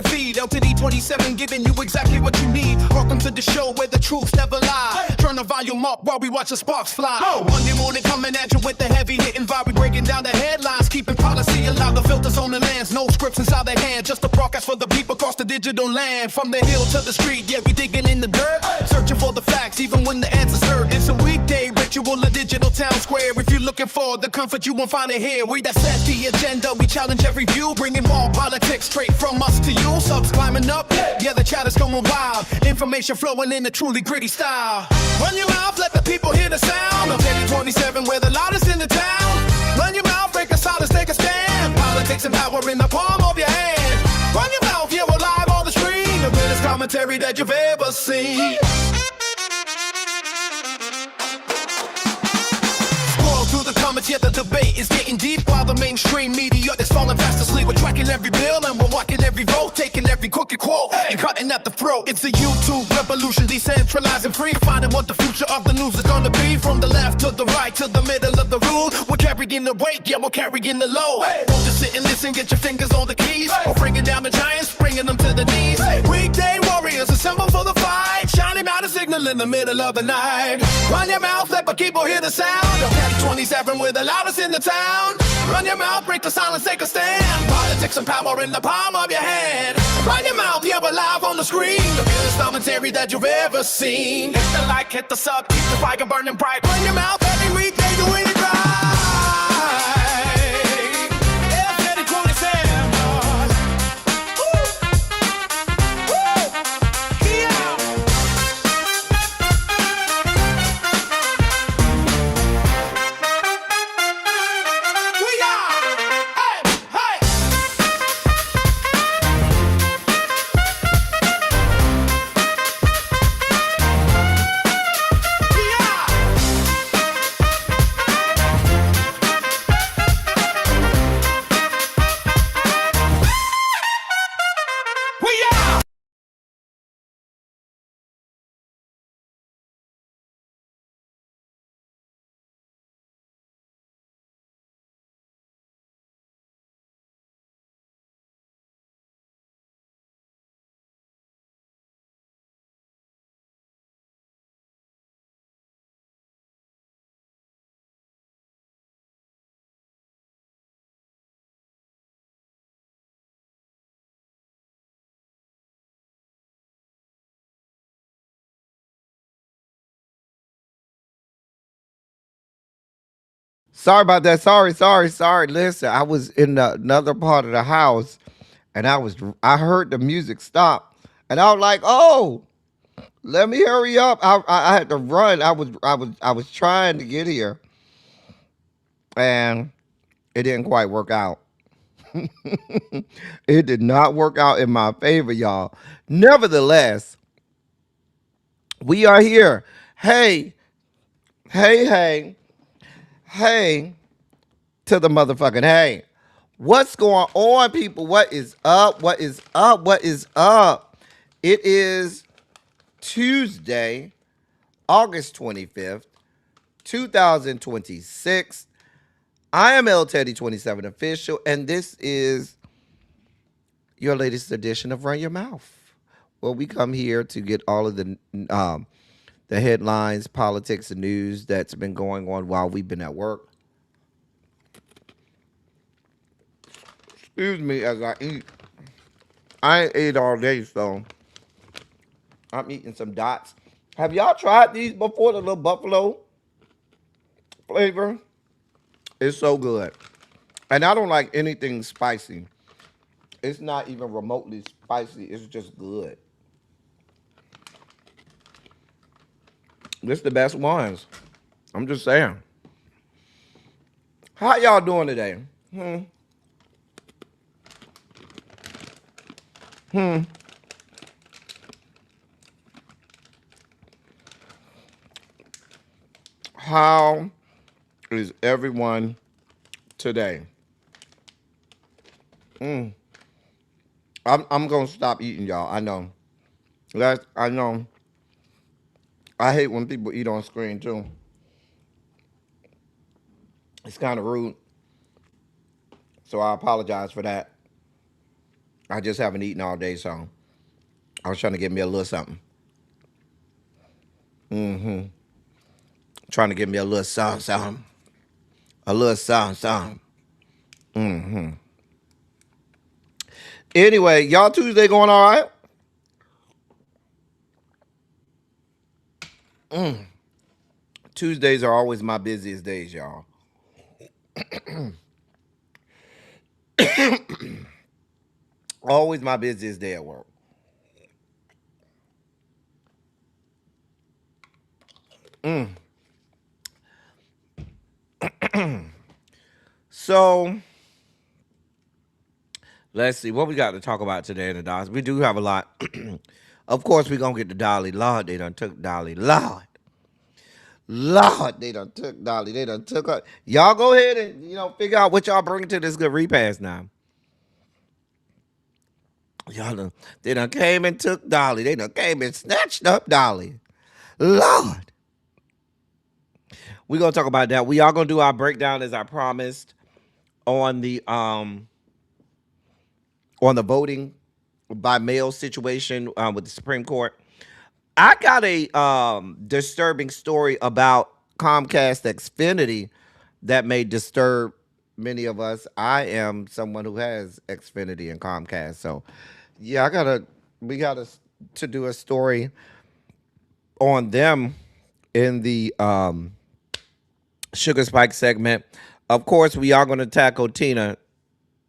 the feed. LTD 27 giving you exactly what you need. Welcome to the show where the truth never lie. Turn the volume up while we watch the sparks fly. Monday morning coming at you with the heavy hitting vibe. We breaking down the headlines, keeping policy alive. The filters on the lands, no scripts inside their hand. Just a broadcast for the people across the digital land. From the hill to the street, yeah, we digging in the dirt. Searching for the facts, even when the answer's heard. It's a weekday ritual, a digital town square. If you're looking for the comfort, you won't find it here. We that set the agenda, we challenge every view. Bringing more politics straight from us to you. Subs climbing up, yeah, the chat is going wild. Information flowing in a truly gritty style. Run your mouth, let the people hear the sound of Teddy 27, we're the loudest in the town. Run your mouth, break the silence, take a stand. Politics and power in the palm of your hand. Run your mouth, yeah, we're live on the screen. The greatest commentary that you've ever seen. Yeah, the debate is getting deep while the mainstream media is falling fast asleep. We're tracking every bill and we're walking every vote, taking every crooked quote and cutting at the throat. It's a YouTube revolution, decentralized and free. Finding what the future of the news is gonna be. From the left to the right to the middle of the room. We're carrying the weight, yeah, we're carrying the load. Don't just sit and listen, get your fingers on the keys. We're bringing down the giants, bringing them to the knees. Weekday warriors assemble for the fight. Shining out a signal in the middle of the night. Run your mouth, let the people hear the sound of Teddy 27 with the loudest in the town. Run your mouth, break the silence, take a stand. Politics and power in the palm of your hand. Run your mouth, yeah, we're live on the screen. The realest commentary that you've ever seen. Hit the like, hit the sub, keep the fire burning bright. Run your mouth every weekday, doing it right. Yeah, Teddy 27. Sorry about that. Sorry. Listen, I was in another part of the house, and I heard the music stop, and I was like, "Oh, let me hurry up." I had to run. I was trying to get here, and it didn't quite work out. It did not work out in my favor, y'all. Nevertheless, we are here. Hey, hey, hey, to the motherfucking hey. What's going on, people? What is up? What is up? What is up? It is Tuesday, August 25th, 2026. I am L Teddy 27 official, and this is your latest edition of Run Your Mouth. Well, we come here to get all of the headlines, politics, and news that's been going on while we've been at work. Excuse me as I eat. I ain't ate all day, so I'm eating some dots. Have y'all tried these before, the little buffalo flavor? It's so good. And I don't like anything spicy. It's not even remotely spicy. It's just good. This the best ones. I'm just saying. How y'all doing today? How is everyone today? I'm gonna stop eating, y'all. I know. I know. I hate when people eat on screen too. It's kind of rude. So I apologize for that. I just haven't eaten all day, so I was trying to get me a little something. Trying to get me a little something, something. A little something, something. Anyway, y'all Tuesday going all right? Tuesdays are always my busiest days, y'all. Always my busiest day at work. So let's see what we got to talk about today in the docs. We do have a lot. Of course, we're gonna get to Dolly. Lord, they done took Dolly. Lord, they done took Dolly. They done took her. Y'all go ahead and figure out what y'all bring to this good repass now. They done came and took Dolly. They done came and snatched up Dolly. Lord. We're gonna talk about that. We are gonna do our breakdown as I promised on the voting by mail situation with the Supreme Court. I got a disturbing story about Comcast Xfinity that may disturb many of us. I am someone who has Xfinity and Comcast, so yeah, we gotta to do a story on them in the Sugar Spike segment. Of course, we are going to tackle Tina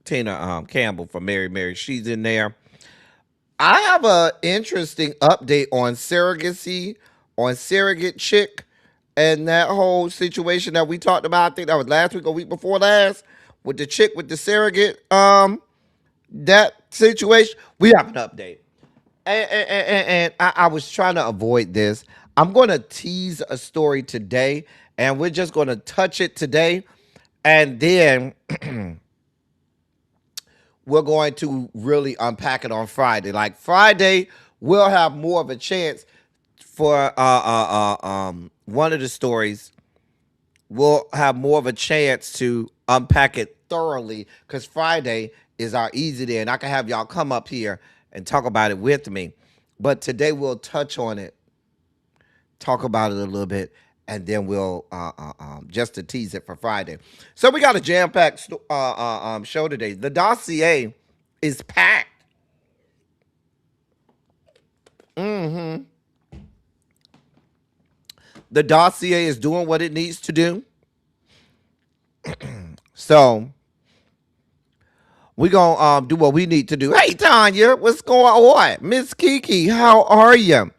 Campbell from Mary. She's in there. I have an interesting update on surrogacy, on surrogate chick, and that whole situation that we talked about. I think that was last week or week before last with the chick with the surrogate. That situation. We have an update, and I was trying to avoid this. I'm going to tease a story today, and we're just going to touch it today, and then we're going to really unpack it on Friday. Like Friday, we'll have more of a chance for one of the stories. We'll have more of a chance to unpack it thoroughly because Friday is our easy day, and I can have y'all come up here and talk about it with me. But today we'll touch on it, talk about it a little bit, and then we'll just to tease it for Friday. So we got a jam-packed show today. The dossier is packed. The dossier is doing what it needs to do. So we're going to do what we need to do. Hey, Tanya, what's going on? Miss Kiki, how are you?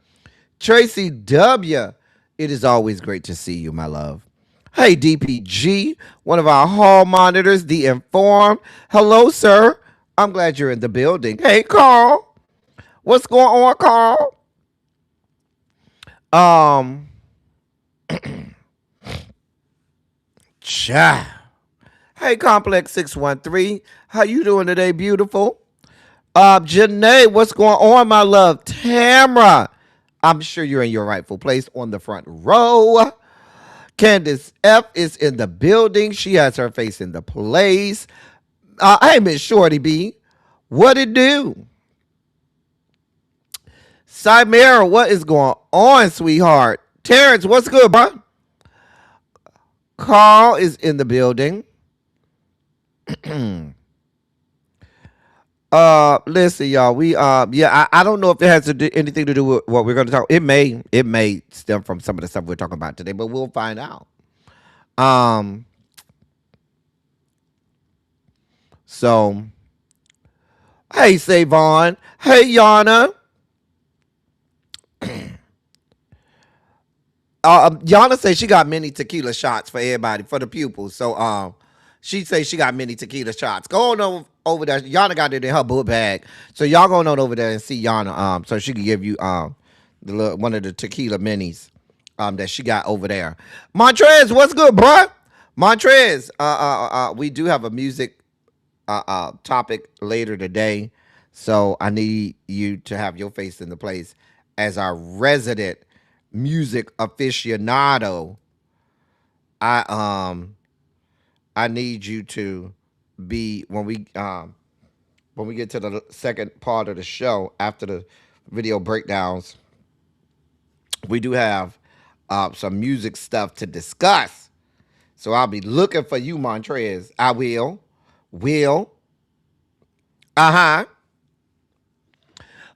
Tracy W., it is always great to see you, my love. Hey, DPG, one of our hall monitors, The Informed. Hello, sir. I'm glad you're in the building. Hey, Carl. What's going on, Carl? Cha. Hey, Complex 613. How you doing today, beautiful? Janae, what's going on, my love? Tamra, I'm sure you're in your rightful place on the front row. Candace F is in the building. She has her face in the place. Hey, Miss Shorty B, what it do? Cymera, what is going on, sweetheart? Terrence, what's good, bro? Carl is in the building. Listen, y'all. I don't know if it has to do anything to do with what we're going to talk. It may stem from some of the stuff we're talking about today, but we'll find out. So, hey, Savon. Hey, Yana. Yana says she got many tequila shots for everybody, for the pupils. So, she says she got many tequila shots. Go on over there. Yana got it in her book bag. So y'all going on over there and see Yana. So she can give you one of the tequila minis that she got over there. Montrez, what's good, bruh? Montrez, we do have a music topic later today. So I need you to have your face in the place as our resident music aficionado. I need you to be when we when we get to the second part of the show after the video breakdowns, we do have some music stuff to discuss. So I'll be looking for you, Montrez. I will. Will. Uh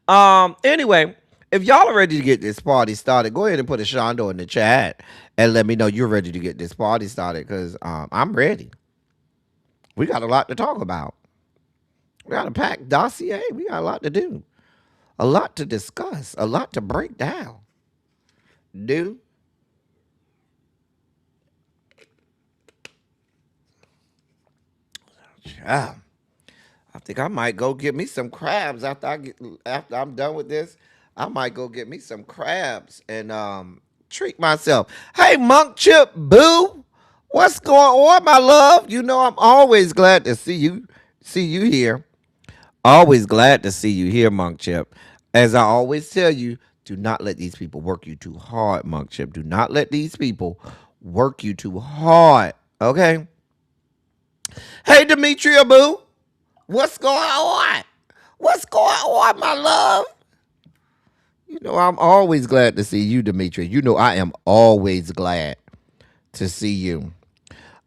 huh. Anyway, if y'all are ready to get this party started, go ahead and put a Shondo in the chat and let me know you're ready to get this party started because I'm ready. We got a lot to talk about. We got a packed dossier. We got a lot to do, a lot to discuss, a lot to break down. Do yeah. I think I might go get me some crabs after I'm done with this. I might go get me some crabs and treat myself. Hey, Monk Chip Boo, what's going on, my love? You know I'm always glad to see you here. Always glad to see you here, Monk Chip. As I always tell you, do not let these people work you too hard, Monk Chip. Do not let these people work you too hard. Okay. Hey, Demetria Boo. What's going on? What's going on, my love? You know, I'm always glad to see you, Demetria. You know, I am always glad to see you.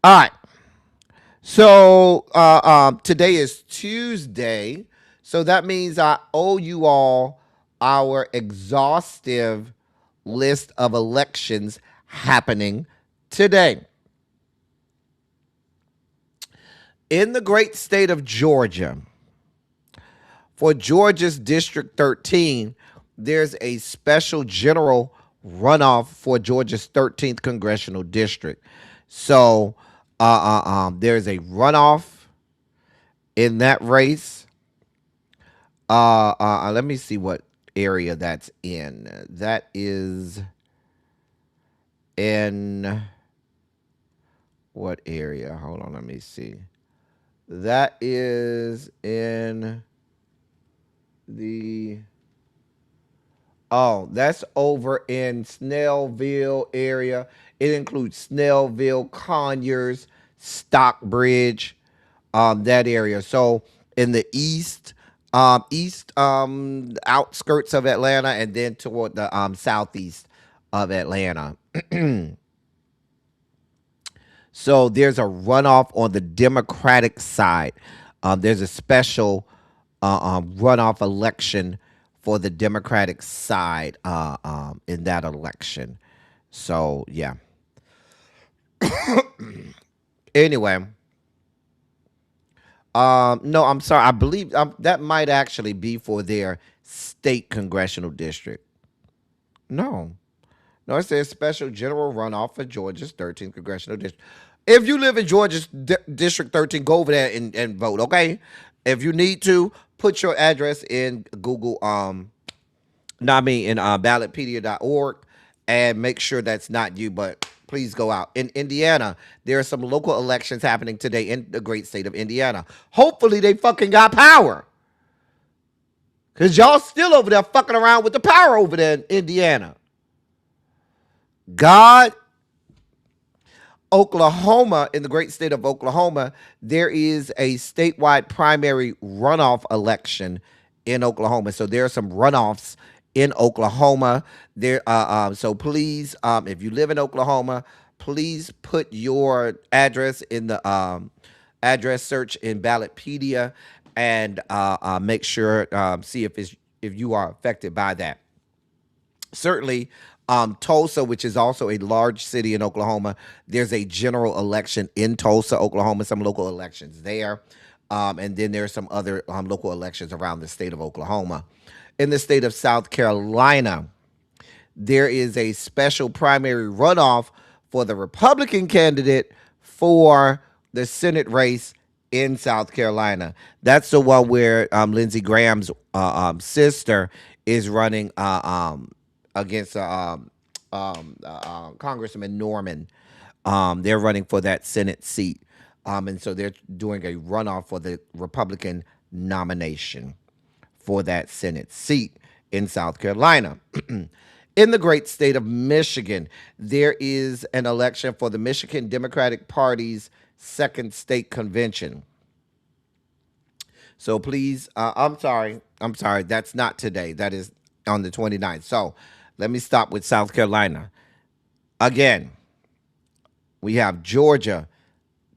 All right. So today is Tuesday. So that means I owe you all our exhaustive list of elections happening today. In the great state of Georgia, for Georgia's District 13, there's a special general runoff for Georgia's 13th congressional district. So there's a runoff in that race. Let me see what area that's in. That is in what area? Hold on, let me see. That is in that's over in Snellville area. It includes Snellville, Conyers, Stockbridge, that area. So in the east outskirts of Atlanta, and then toward the southeast of Atlanta. So there's a runoff on the Democratic side. There's a special runoff election for the Democratic side in that election. So yeah. Anyway, no, I'm sorry. I believe that might actually be for their state congressional district. No, no, it says special general runoff for Georgia's 13th congressional district. If you live in Georgia's District 13, go over there and vote, okay? If you need to, put your address in Google, in ballotpedia.org and make sure that's not you, but please go out. In Indiana, there are some local elections happening today in the great state of Indiana. Hopefully they fucking got power. Because y'all still over there fucking around with the power over there in Indiana. God. Oklahoma, in the great state of Oklahoma, there is a statewide primary runoff election in Oklahoma. So there are some runoffs in Oklahoma. There, so please, if you live in Oklahoma, please put your address in the address search in Ballotpedia and make sure see if you are affected by that. Certainly, Tulsa, which is also a large city in Oklahoma, there's a general election in Tulsa, Oklahoma, some local elections there. And then there's some other local elections around the state of Oklahoma. In the state of South Carolina, there is a special primary runoff for the Republican candidate for the Senate race in South Carolina. That's the one where Lindsey Graham's sister is running against Congressman Norman. They're running for that Senate seat. And so they're doing a runoff for the Republican nomination for that Senate seat in South Carolina. In the great state of Michigan, there is an election for the Michigan Democratic Party's second state convention. So please, I'm sorry. I'm sorry. That's not today. That is on the 29th. So let me stop with South Carolina. Again, we have Georgia,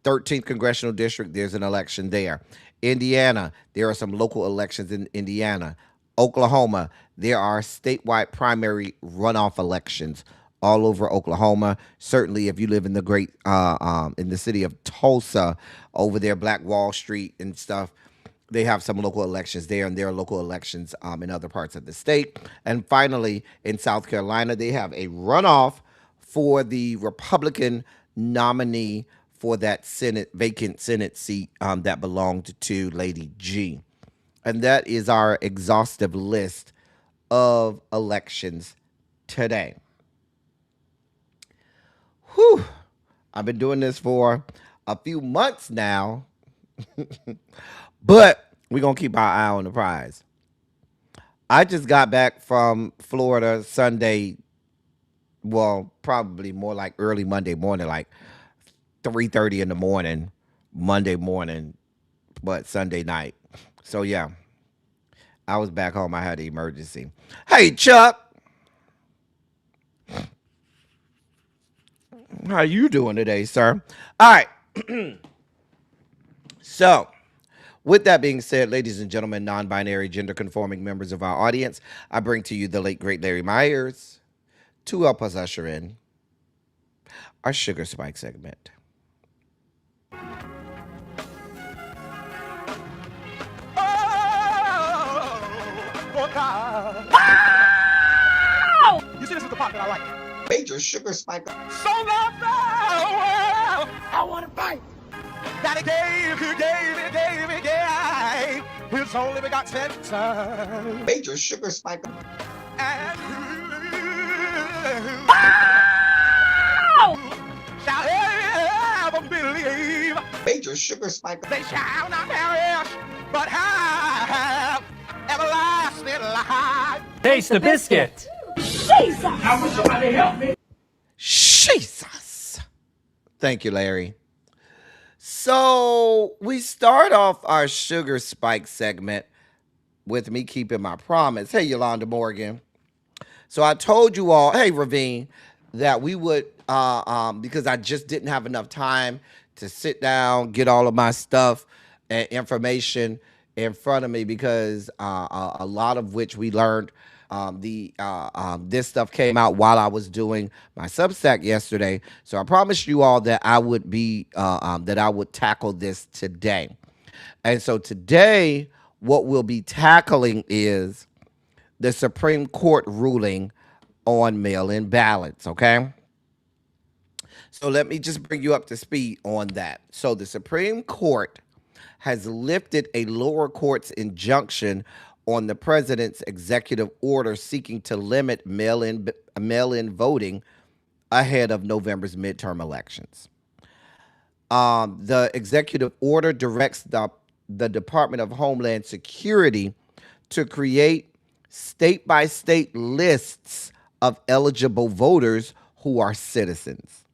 13th congressional district. There's an election there. Indiana, there are some local elections in Indiana. Oklahoma, there are statewide primary runoff elections all over Oklahoma. Certainly, if you live in the in the city of Tulsa, over there, Black Wall Street and stuff, they have some local elections there, and there are local elections in other parts of the state. And finally, in South Carolina, they have a runoff for the Republican nominee for that vacant Senate seat that belonged to Lady G. And that is our exhaustive list of elections today. Whew. I've been doing this for a few months now, but we're going to keep our eye on the prize. I just got back from Florida Sunday, well, probably more like early Monday morning, like 3:30 in the morning, Monday morning, but Sunday night. So, yeah, I was back home. I had an emergency. Hey, Chuck. How you doing today, sir? All right. So, with that being said, ladies and gentlemen, non-binary, gender-conforming members of our audience, I bring to you the late, great Larry Myers to help us usher in our Sugar Spike segment. Oh, God. You see, this is the part that I like. Major Sugar Spike. So long, well, I want to fight. Daddy gave, his only begotten son. Major Sugar Spike. And shall ever believe. Major Sugar Spike. They shall not perish, but have everlasting life. Taste the biscuit. Jesus! I wish somebody help me. Jesus. Thank you, Larry. So we start off our Sugar Spike segment with me keeping my promise. Hey, Yolanda Morgan. So I told you all, hey, Ravine, that we would, because I just didn't have enough time to sit down, get all of my stuff and information in front of me, because a lot of which we learned, this stuff came out while I was doing my Substack yesterday. So I promised you all that I would tackle this today. And so today, what we'll be tackling is the Supreme Court ruling on mail-in ballots, okay? So let me just bring you up to speed on that. So the Supreme Court has lifted a lower court's injunction on the president's executive order seeking to limit mail-in voting ahead of November's midterm elections. The executive order directs the Department of Homeland Security to create state-by-state lists of eligible voters who are citizens.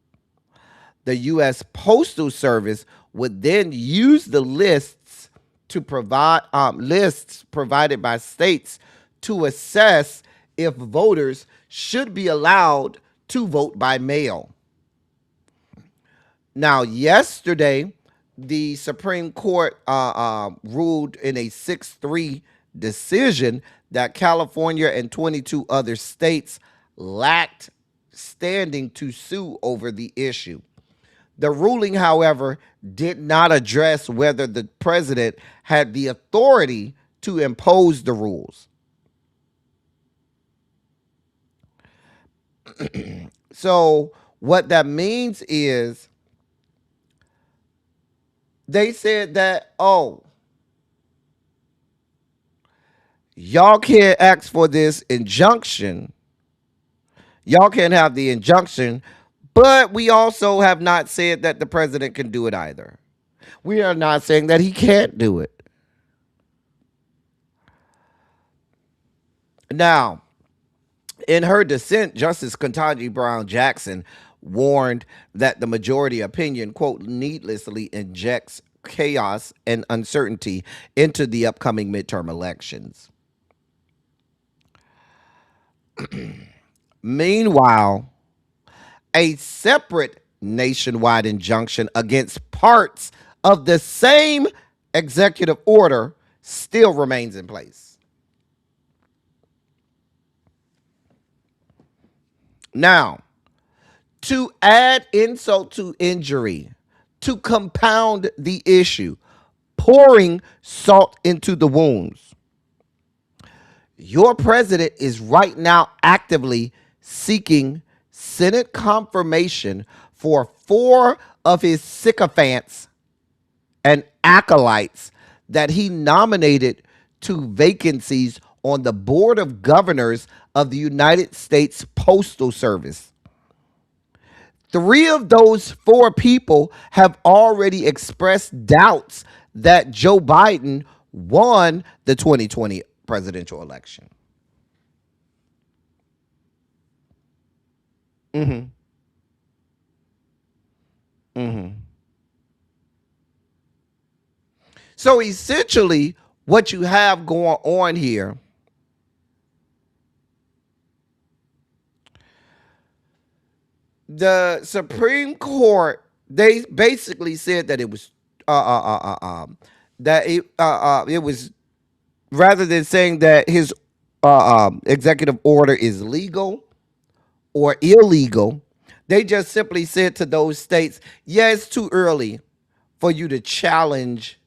The U.S. Postal Service would then use the lists to provide lists provided by states to assess if voters should be allowed to vote by mail. Now, yesterday, the Supreme Court ruled in a 6-3 decision that California and 22 other states lacked standing to sue over the issue. The ruling, however, did not address whether the president had the authority to impose the rules. So what that means is they said that, oh, y'all can't ask for this injunction. Y'all can't have the injunction, but we also have not said that the president can do it either. We are not saying that he can't do it. Now, in her dissent, Justice Ketanji Brown Jackson warned that the majority opinion, quote, needlessly injects chaos and uncertainty into the upcoming midterm elections. Meanwhile, a separate nationwide injunction against parts of the same executive order still remains in place. Now, to add insult to injury, to compound the issue, pouring salt into the wounds, your president is right now actively seeking Senate confirmation for 4 of his sycophants and acolytes that he nominated to vacancies on the Board of Governors of the United States Postal Service. 3 of those 4 people have already expressed doubts that Joe Biden won the 2020 presidential election. Mm-hmm. Mm-hmm. So essentially, what you have going on here, the Supreme Court, they basically said that it was it was, rather than saying that his executive order is legal or illegal, they just simply said to those states, yeah, it's too early for you to challenge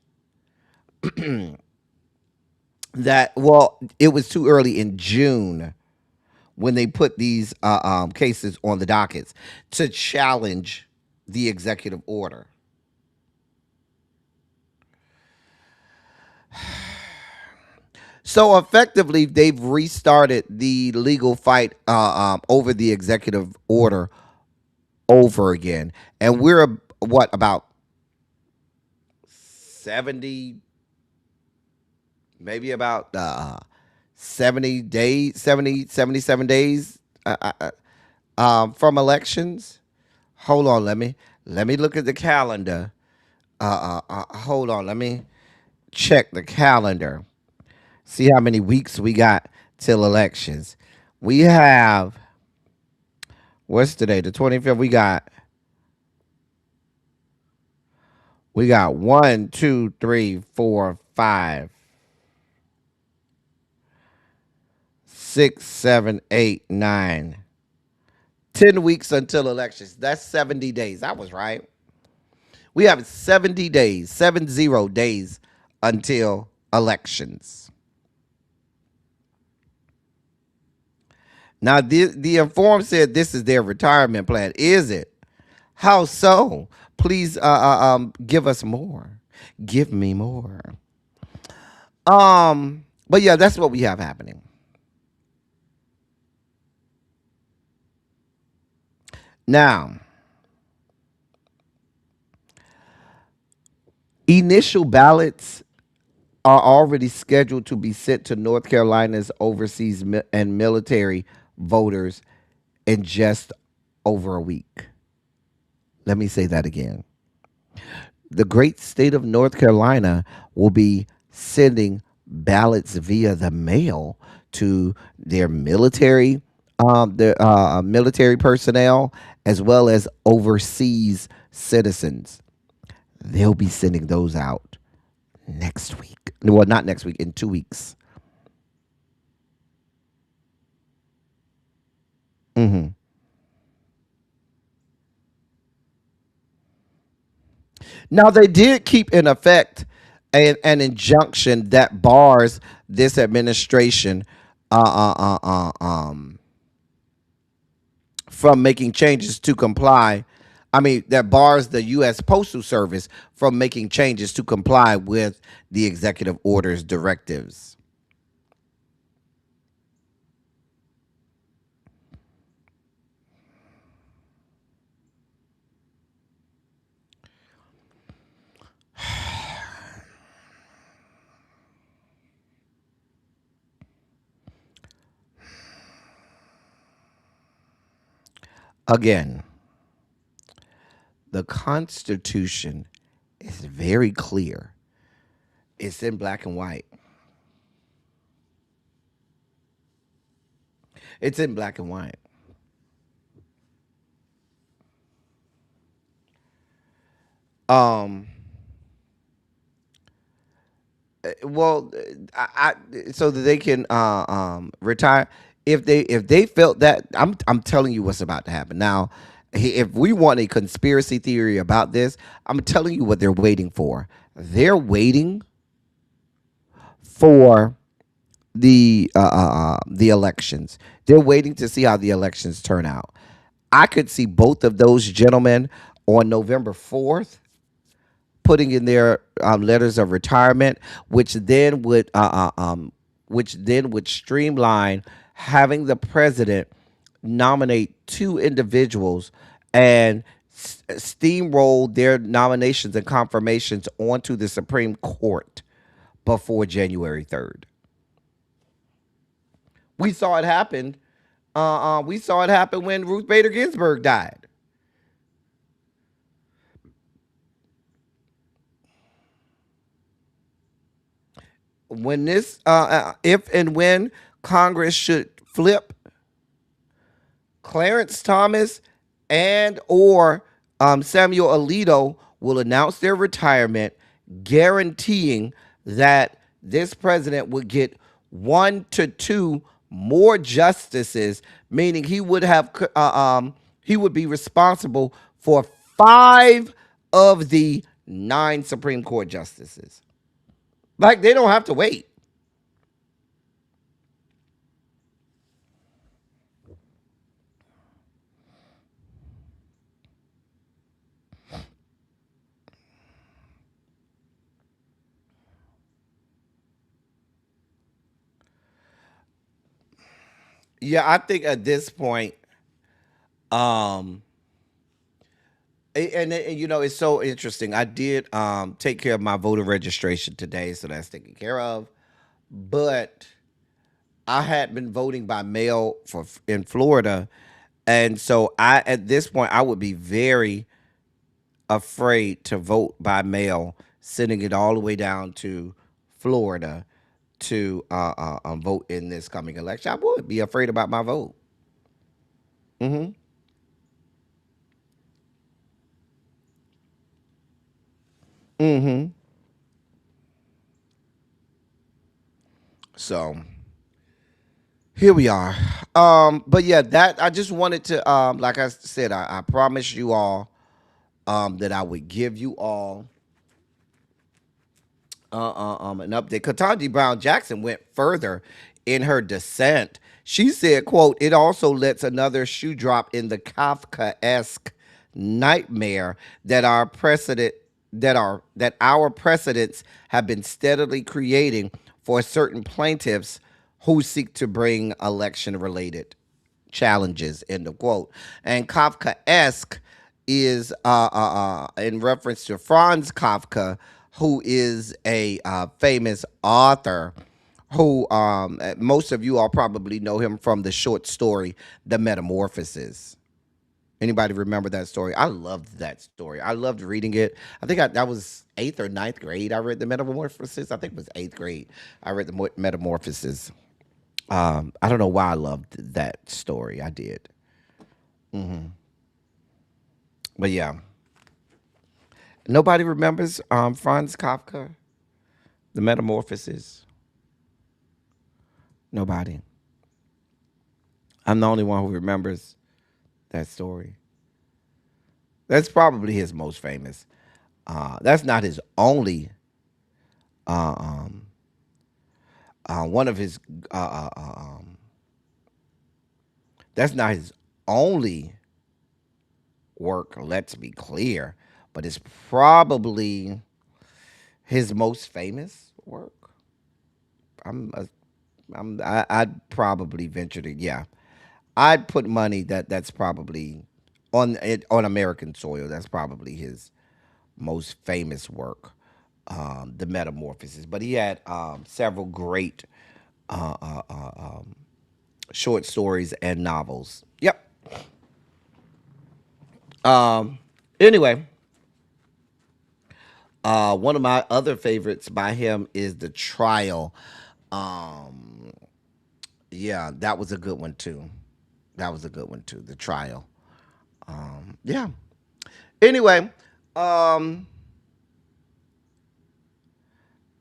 that. Well, it was too early in June when they put these cases on the dockets to challenge the executive order. So effectively, they've restarted the legal fight over the executive order over again, and we're what, about 70, maybe about 70 days, 70, 77 days from elections. Hold on, let me look at the calendar. Hold on, let me check the calendar. See how many weeks we got till elections. We have, what's today? The 25th. We got 1, 2, 3, 4, 5, 6, 7, 8, 9, 10 weeks until elections. That's 70 days. I was right. We have 70 days, 70 days until elections. Now, the Inform said this is their retirement plan. Is it? How so? Please give us more. Give me more. But yeah, that's what we have happening. Now, initial ballots are already scheduled to be sent to North Carolina's overseas and military voters in just over a week. Let me say that again. The great state of North Carolina will be sending ballots via the mail to their military, military personnel, as well as overseas citizens. They'll be sending those out next week. Well, not next week, in 2 weeks. Mm-hmm. Now, they did keep in effect an injunction that bars this administration from making changes to comply. I mean, that bars the U.S. Postal Service from making changes to comply with the executive order's directives. Again, the Constitution is very clear. It's in black and white. It's in black and white. Um, well, so that they can retire. If they felt that, I'm telling you what's about to happen now. If we want a conspiracy theory about this, I'm telling you what they're waiting for. They're waiting for the elections. They're waiting to see how the elections turn out. I could see both of those gentlemen on November 4th putting in their letters of retirement, which then would streamline having the president nominate two individuals and steamroll their nominations and confirmations onto the Supreme Court before January 3rd. We saw it happen. We saw it happen when Ruth Bader Ginsburg died. When this, if and when Congress should flip, Clarence Thomas and or Samuel Alito will announce their retirement, guaranteeing that this president would get 1 to 2 more justices, meaning he would be responsible for 5 of the 9 Supreme Court justices. Like, they don't have to wait. Yeah, I think at this point, um, and it's so interesting. I did take care of my voter registration today, so that's taken care of. But I had been voting by mail for in Florida, and so I at this point I would be very afraid to vote by mail, sending it all the way down to Florida to vote in this coming election. I would be afraid about my vote. Hmm. Hmm. So here we are. But yeah, that I just wanted to like I said, I promised you all that I would give you all an update. Ketanji Brown Jackson went further in her dissent. She said, quote, it also lets another shoe drop in the Kafka-esque nightmare that our precedents have been steadily creating for certain plaintiffs who seek to bring election related challenges, end of quote. And Kafka-esque is in reference to Franz Kafka, who is a famous author who most of you all probably know him from the short story The Metamorphosis. Anybody remember that story? I loved that story. I loved reading it. I think that was 8th or 9th grade. I read The Metamorphosis. I think it was 8th grade. I read The Metamorphosis. I don't know why I loved that story. I did. But yeah, nobody remembers Franz Kafka, The Metamorphosis. Nobody. I'm the only one who remembers that story. That's probably his most famous. That's not his only. Uh, um, one of his. That's not his only work. Let's be clear, but it's probably his most famous work. I'm. A, I'd probably venture to. Yeah, I'd put money that that's probably on American soil. That's probably his most famous work, The Metamorphosis. But he had several great uh, uh, uh, um, short stories and novels. Yep. Um. Anyway, One of my other favorites by him is The Trial. Um, yeah, that was a good one too. That was a good one too. The Trial. Yeah. Anyway, um,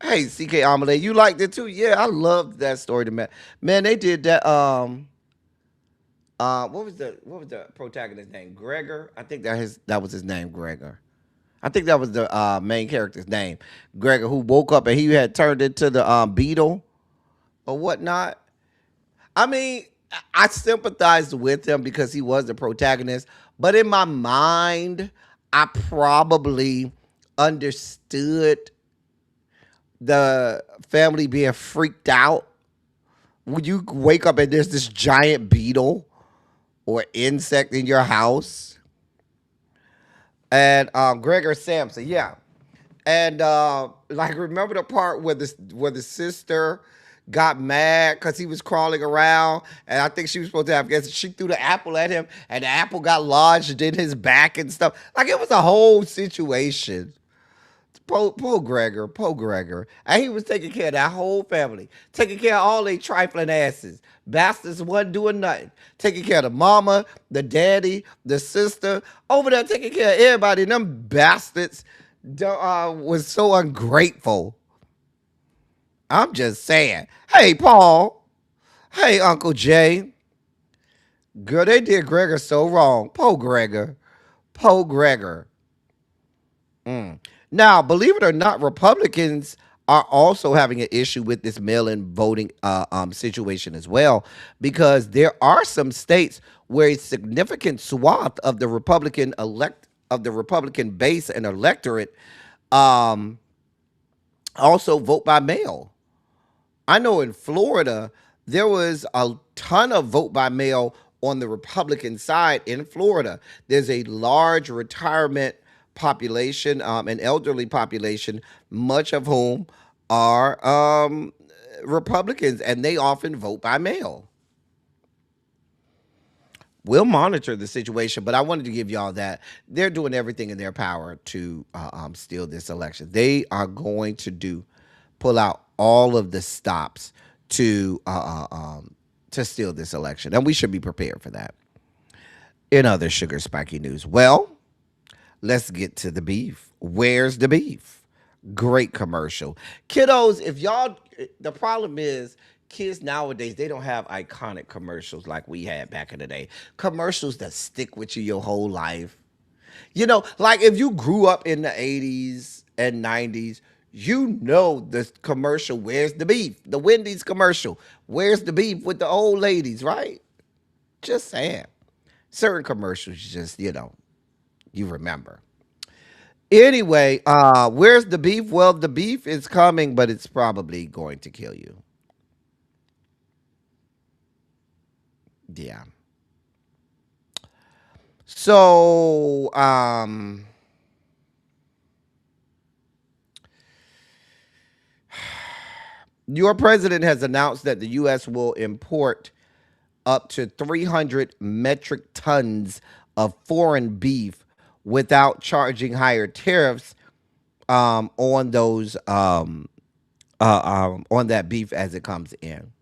hey, CK Amelie, you liked it too? Yeah, I loved that story. To man, they did that. What was the protagonist's name? Gregor. I think that was his name, Gregor. I think that was the main character's name, Gregor, who woke up and he had turned into the beetle or whatnot. I mean, I sympathized with him because he was the protagonist, but in my mind, I probably understood the family being freaked out when you wake up and there's this giant beetle or insect in your house. And Gregor Sampson, yeah. And like, remember the part where the sister got mad because he was crawling around, and I think she was supposed to have guess she threw the apple at him, and the apple got lodged in his back and stuff. Like, it was a whole situation. Poor Gregor, poor Gregor. And he was taking care of that whole family, taking care of all they trifling asses. Bastards wasn't doing nothing. Taking care of the mama, the daddy, the sister, over there taking care of everybody. And them bastards was so ungrateful. I'm just saying. Hey, Paul. Hey, Uncle Jay. Girl, they did Gregor so wrong. Poor Gregor. Poor Gregor. Now, believe it or not, Republicans are also having an issue with this mail-in voting situation as well, because there are some states where a significant swath of the Republican base and electorate um, also vote by mail. I know in Florida, there was a ton of vote by mail on the Republican side in Florida. There's a large retirement population, an elderly population, much of whom are Republicans, and they often vote by mail. We'll monitor the situation, but I wanted to give y'all that they're doing everything in their power to steal this election. They are going to pull out all of the stops to steal this election, and we should be prepared for that. In other sugar spiky news, well, let's get to the beef. Where's the beef? Great commercial. Kiddos, if y'all, the problem is kids nowadays, they don't have iconic commercials like we had back in the day. Commercials that stick with you your whole life. You know, like if you grew up in the 80s and 90s, you know the commercial, Where's the Beef? The Wendy's commercial, Where's the Beef with the old ladies, right? Just saying. Certain commercials, you remember. Anyway, where's the beef? Well, the beef is coming, but it's probably going to kill you. Yeah. So, your president has announced that the U.S. will import up to 300 metric tons of foreign beef without charging higher tariffs on those on that beef as it comes in.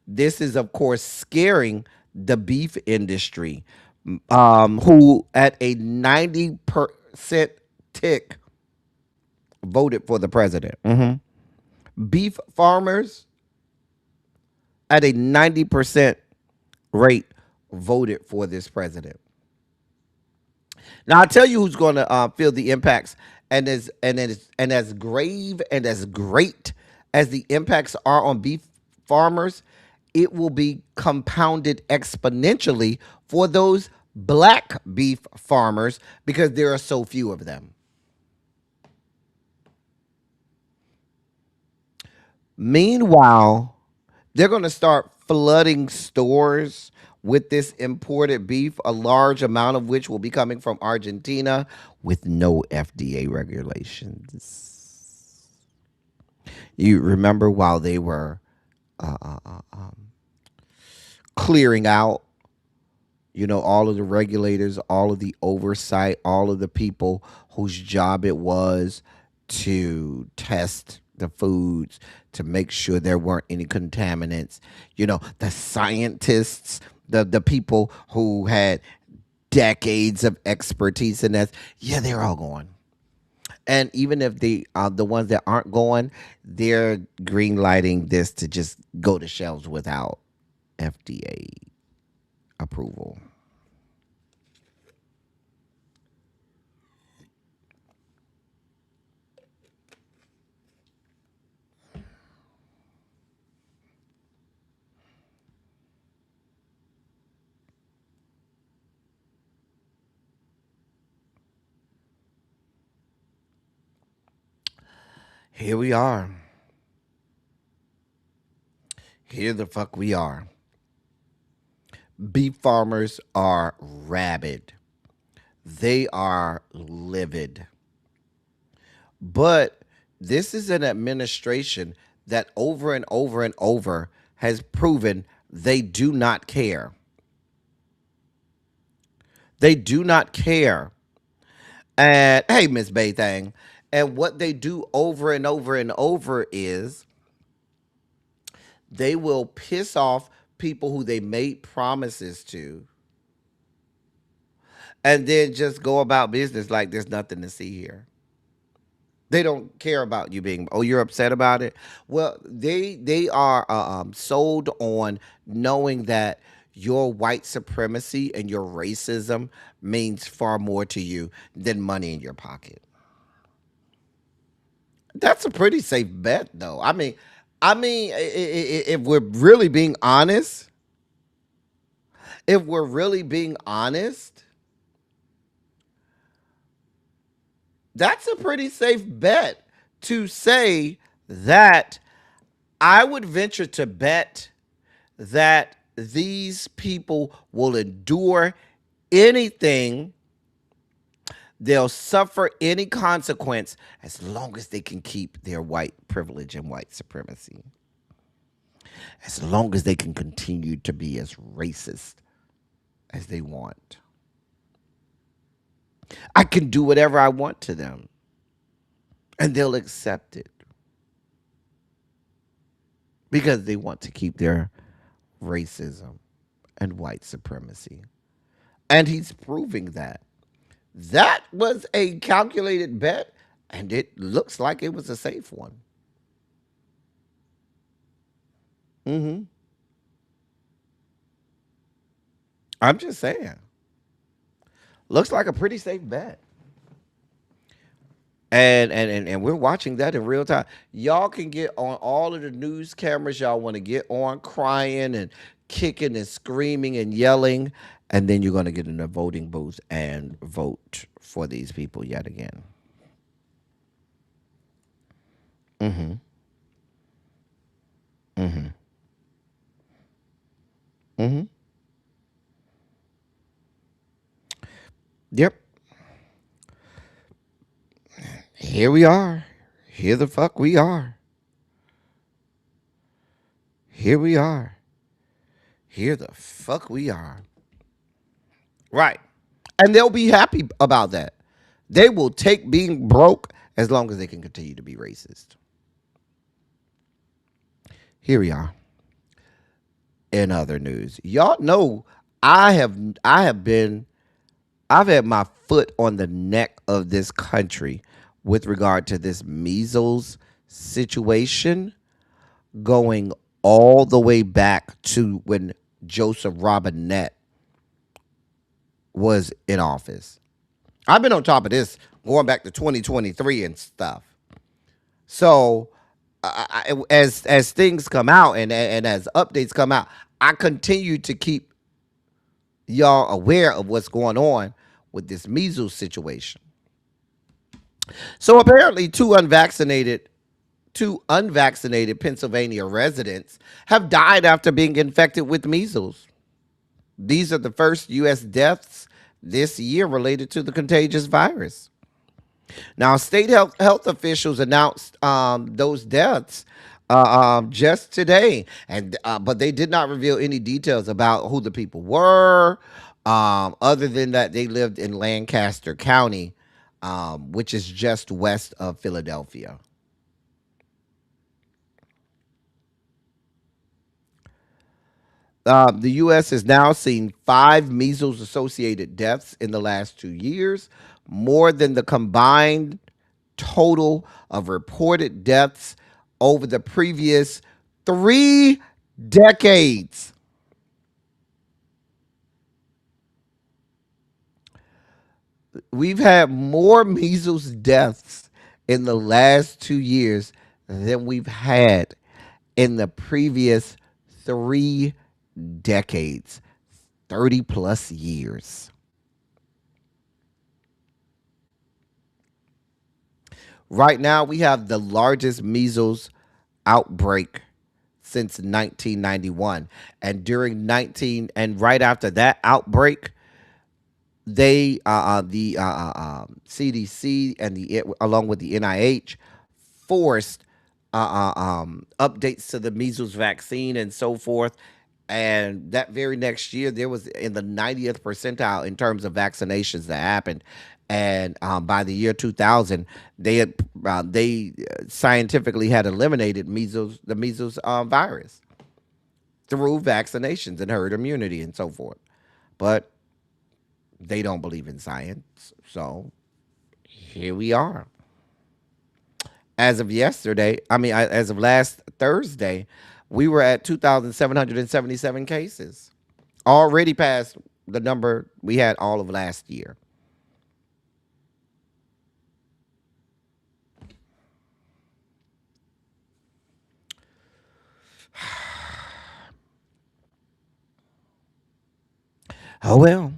This is, of course, scaring the beef industry, who at a 90% tick voted for the president. Beef farmers at a 90% rate voted for this president. Now I'll tell you who's going to feel the impacts, and as grave and as great as the impacts are on beef farmers, it will be compounded exponentially for those black beef farmers because there are so few of them. Meanwhile, they're going to start flooding stores with this imported beef, a large amount of which will be coming from Argentina with no FDA regulations. You remember while they were clearing out All of the regulators, all of the oversight, all of the people whose job it was to test the foods to make sure there weren't any contaminants. The scientists, the people who had decades of expertise in that. Yeah, they're all gone. And even if the ones that aren't going, they're green lighting this to just go to shelves without FDA approval. Here we are. Here the fuck we are. Beef farmers are rabid. They are livid. But this is an administration that over and over and over has proven they do not care. They do not care. And hey, Miss Baythang. And what they do over and over and over is they will piss off people who they made promises to and then just go about business like there's nothing to see here. They don't care about you being, oh, you're upset about it. Well, they are sold on knowing that your white supremacy and your racism means far more to you than money in your pocket. That's a pretty safe bet, though. If we're really being honest, if we're really being honest, that's a pretty safe bet to say that I would venture to bet that these people will endure anything. They'll suffer any consequence as long as they can keep their white privilege and white supremacy. As long as they can continue to be as racist as they want. I can do whatever I want to them, and they'll accept it because they want to keep their racism and white supremacy. And he's proving that. That was a calculated bet, and it looks like it was a safe one. Mm-hmm. I'm just saying. Looks like a pretty safe bet. And we're watching that in real time. Y'all can get on all of the news cameras y'all want to get on, crying and kicking and screaming and yelling, and then you're going to get in the voting booth and vote for these people yet again. Mm-hmm. Mm-hmm. Mm-hmm. Yep. Here we are. Here the fuck we are. Here we are. Here the fuck we are. Right. And they'll be happy about that. They will take being broke as long as they can continue to be racist. Here we are. In other news, y'all know I have been I've had my foot on the neck of this country with regard to this measles situation going all the way back to when Joseph Robinette was in office. I've been on top of this going back to 2023 and stuff. So as things come out and as updates come out, I continue to keep y'all aware of what's going on with this measles situation. So apparently, two unvaccinated Pennsylvania residents have died after being infected with measles. These are the first U.S. deaths this year related to the contagious virus. Now, state health officials announced those deaths just today, and but they did not reveal any details about who the people were, Other than that, they lived in Lancaster County, which is just west of Philadelphia. The U.S. has now seen five measles associated deaths in the last 2 years, more than the combined total of reported deaths over the previous 3 decades. We've had more measles deaths in the last 2 years than we've had in the previous 3 decades, 30 plus years. Right now, we have the largest measles outbreak since 1991. And during 19, and right after that outbreak, they the CDC and the along with the NIH forced updates to the measles vaccine and so forth. And that very next year, there was in the 90th percentile in terms of vaccinations that happened. And by the year 2000, they scientifically had eliminated the measles virus through vaccinations and herd immunity and so forth. But they don't believe in science. So here we are. As of yesterday, as of last Thursday, we were at 2,777 cases, already past the number we had all of last year. Oh, well.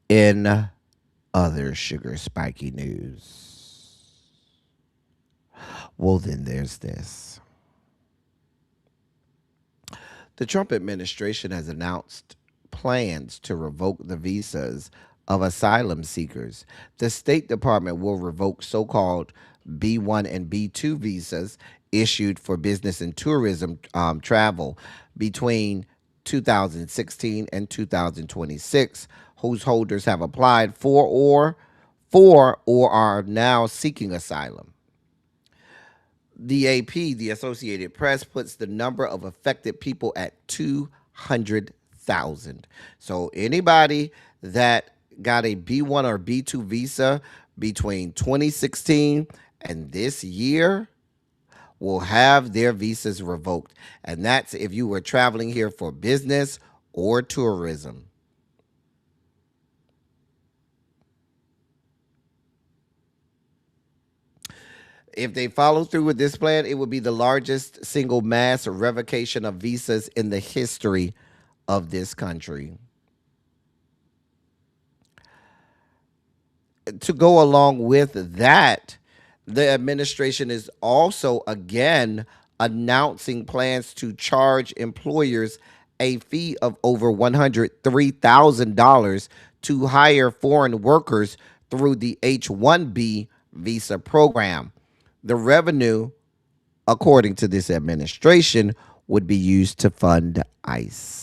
In other sugar spiky news, well, then there's this. The Trump administration has announced plans to revoke the visas of asylum seekers. The State Department will revoke so called B1 and B2 visas issued for business and tourism travel between 2016 and 2026, whose holders have applied for or are now seeking asylum. The AP, the Associated Press, puts the number of affected people at 200,000. So anybody that got a B1 or B2 visa between 2016 and this year will have their visas revoked. And that's if you were traveling here for business or tourism. If they follow through with this plan, it would be the largest single mass revocation of visas in the history of this country. To go along with that, the administration is also again announcing plans to charge employers a fee of over $103,000 to hire foreign workers through the H-1B visa program. The revenue, according to this administration, would be used to fund ICE.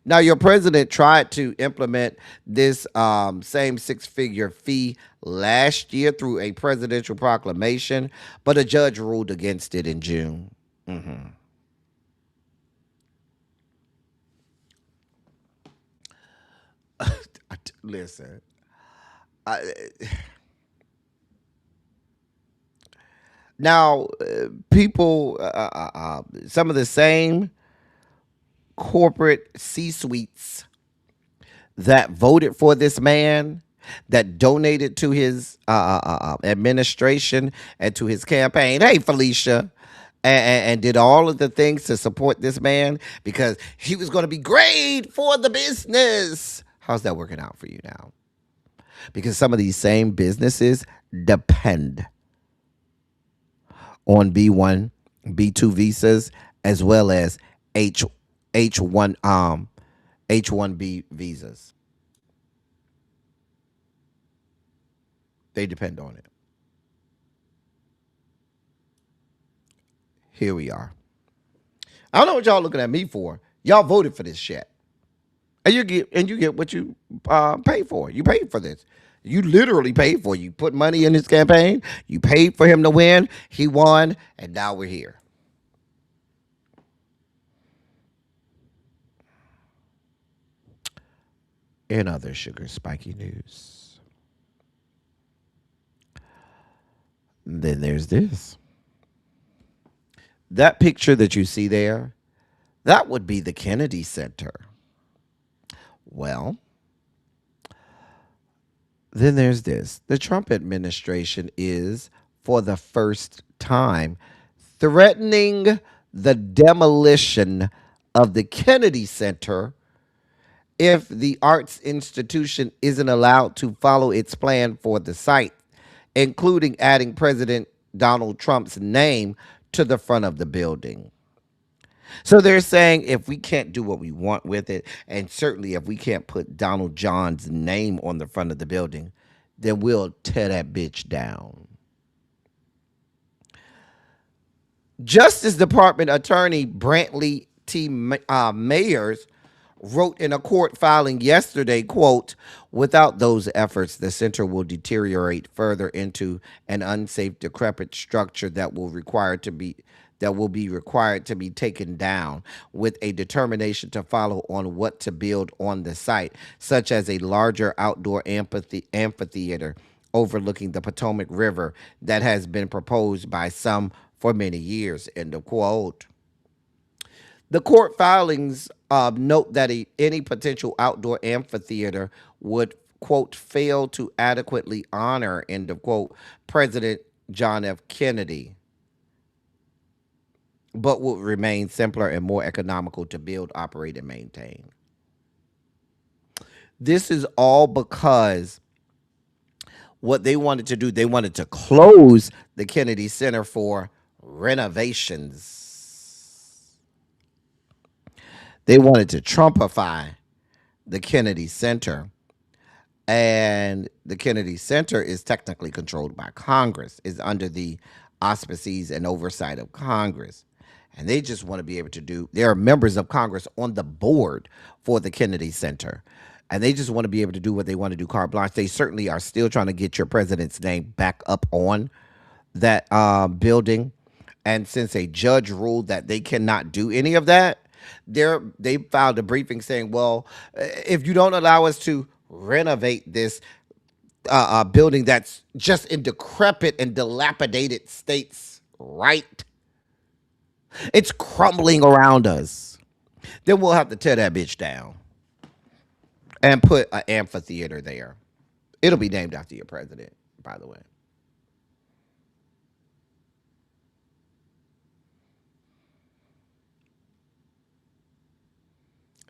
Now, your president tried to implement this same six-figure fee last year through a presidential proclamation, but a judge ruled against it in June. Listen, now people, some of the same corporate C-suites that voted for this man, that donated to his administration and to his campaign. Hey, Felicia. And did all of the things to support this man because he was going to be great for the business. How's that working out for you now? Because some of these same businesses depend on B1, B2 visas as well as H1 H1B visas. They depend on it. Here we are. I don't know what y'all looking at me for. Y'all voted for this shit. And you get what you pay for. You paid for this. You literally paid for it. You put money in his campaign. You paid for him to win. He won, and now we're here. In other sugar spiky news, then there's this. That picture that you see there, that would be the Kennedy Center. Well, then there's this. The Trump administration is, for the first time, threatening the demolition of the Kennedy Center if the arts institution isn't allowed to follow its plan for the site, including adding President Donald Trump's name to the front of the building. So they're saying if we can't do what we want with it, and certainly if we can't put Donald John's name on the front of the building, then we'll tear that bitch down. Justice Department Attorney Brantley T. Mayers wrote in a court filing yesterday, quote, "Without those efforts, the center will deteriorate further into an unsafe, decrepit structure that will be required to be taken down, with a determination to follow on what to build on the site, such as a larger outdoor amphitheater overlooking the Potomac River that has been proposed by some for many years," end of quote. The court filings note that any potential outdoor amphitheater would, quote, fail to adequately honor, end of quote, President John F. Kennedy, but would remain simpler and more economical to build, operate, and maintain. This is all because what they wanted to do, they wanted to close the Kennedy Center for renovations. They wanted to Trumpify the Kennedy Center. And the Kennedy Center is technically controlled by Congress, is under the auspices and oversight of Congress. And they just want to be able to do, there are members of Congress on the board for the Kennedy Center. And they just want to be able to do what they want to do, carte blanche. They certainly are still trying to get your president's name back up on that building. And since a judge ruled that they cannot do any of that, they filed a briefing saying, well, if you don't allow us to renovate this building that's just in decrepit and dilapidated states, right? It's crumbling around us. Then we'll have to tear that bitch down and put an amphitheater there. It'll be named after your president, by the way.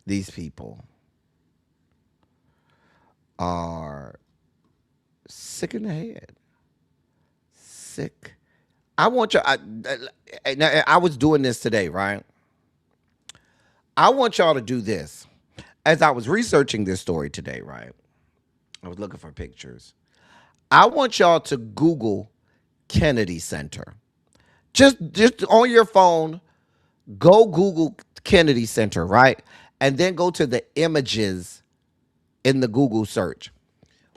These people are sick in the head. Sick. I want y'all. I was doing this today, right? I want y'all to do this. As I was researching this story today, right? I was looking for pictures. I want y'all to Google Kennedy Center. Just on your phone, go Google Kennedy Center, right? And then go to the images in the Google search.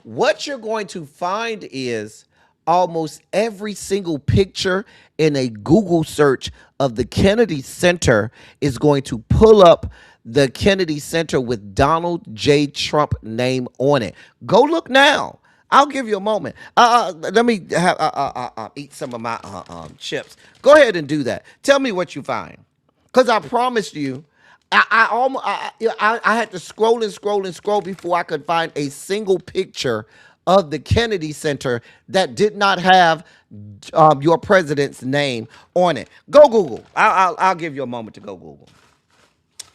What you're going to find is almost every single picture in a Google search of the Kennedy Center is going to pull up the Kennedy Center with Donald J. Trump name on it. Go look now. I'll give you a moment. Let me eat some of my chips. Go ahead and do that. Tell me what you find, because I promised you. I had to scroll and scroll and scroll before I could find a single picture of the Kennedy Center that did not have your president's name on it. Go Google. I'll give you a moment to go Google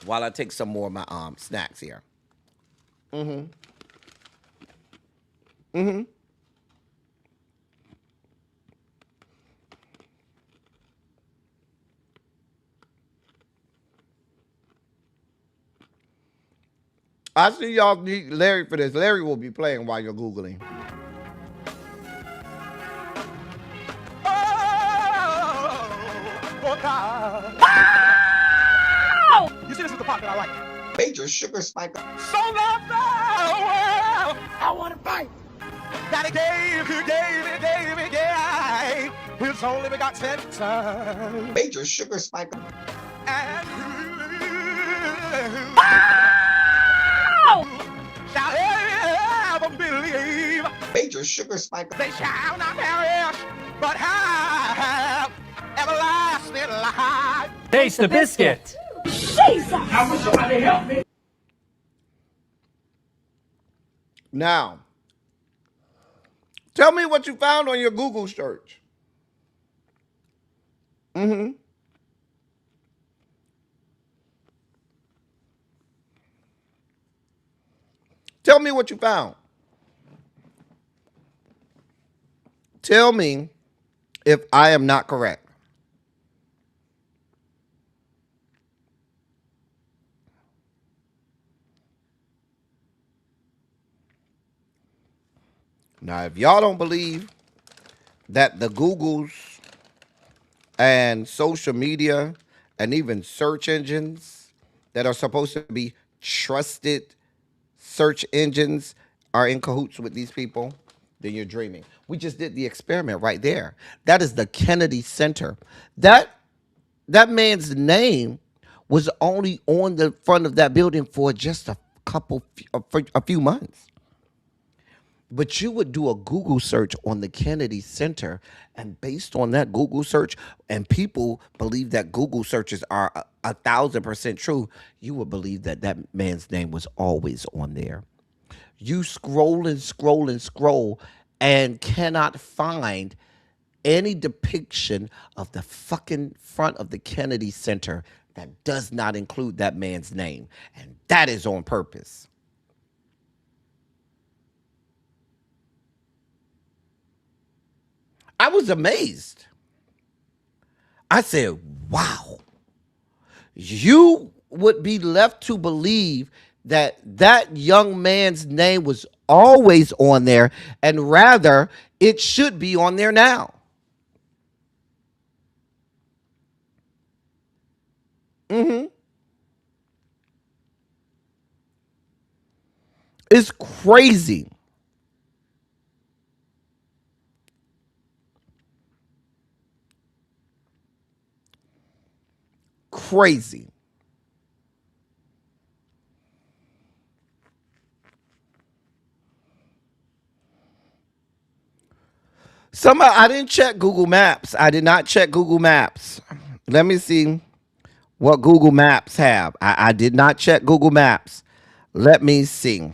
while I take some more of my snacks here. I see y'all need Larry for this. Larry will be playing while you're Googling. You see, this is the part. Major sugar spike. So loved the world. I want to fight. That he gave his only begotten son. Major sugar spike. And shall ever believe Major sugar spike. they shall not perish, but have everlasting life. Taste the biscuit. Jesus! I wish somebody help me. Now, tell me what you found on your Google search. Tell me what you found. Tell me if I am not correct. Now, if y'all don't believe that the Googles and social media and even search engines that are supposed to be trusted search engines are in cahoots with these people, then you're dreaming. We just did the experiment right there. That is the Kennedy Center. That man's name was only on the front of that building for just a few months. But you would do a Google search on the Kennedy Center, and based on that Google search, and people believe that Google searches are 1,000% true, you would believe that that man's name was always on there. You scroll and scroll and scroll and cannot find any depiction of the fucking front of the Kennedy Center that does not include that man's name. And that is on purpose. I was amazed. I said, wow. You would be left to believe that that young man's name was always on there, and rather it should be on there now. It's crazy. Crazy. I didn't check Google Maps. I did not check Google Maps. Let me see what Google Maps have. I did not check Google Maps. Let me see.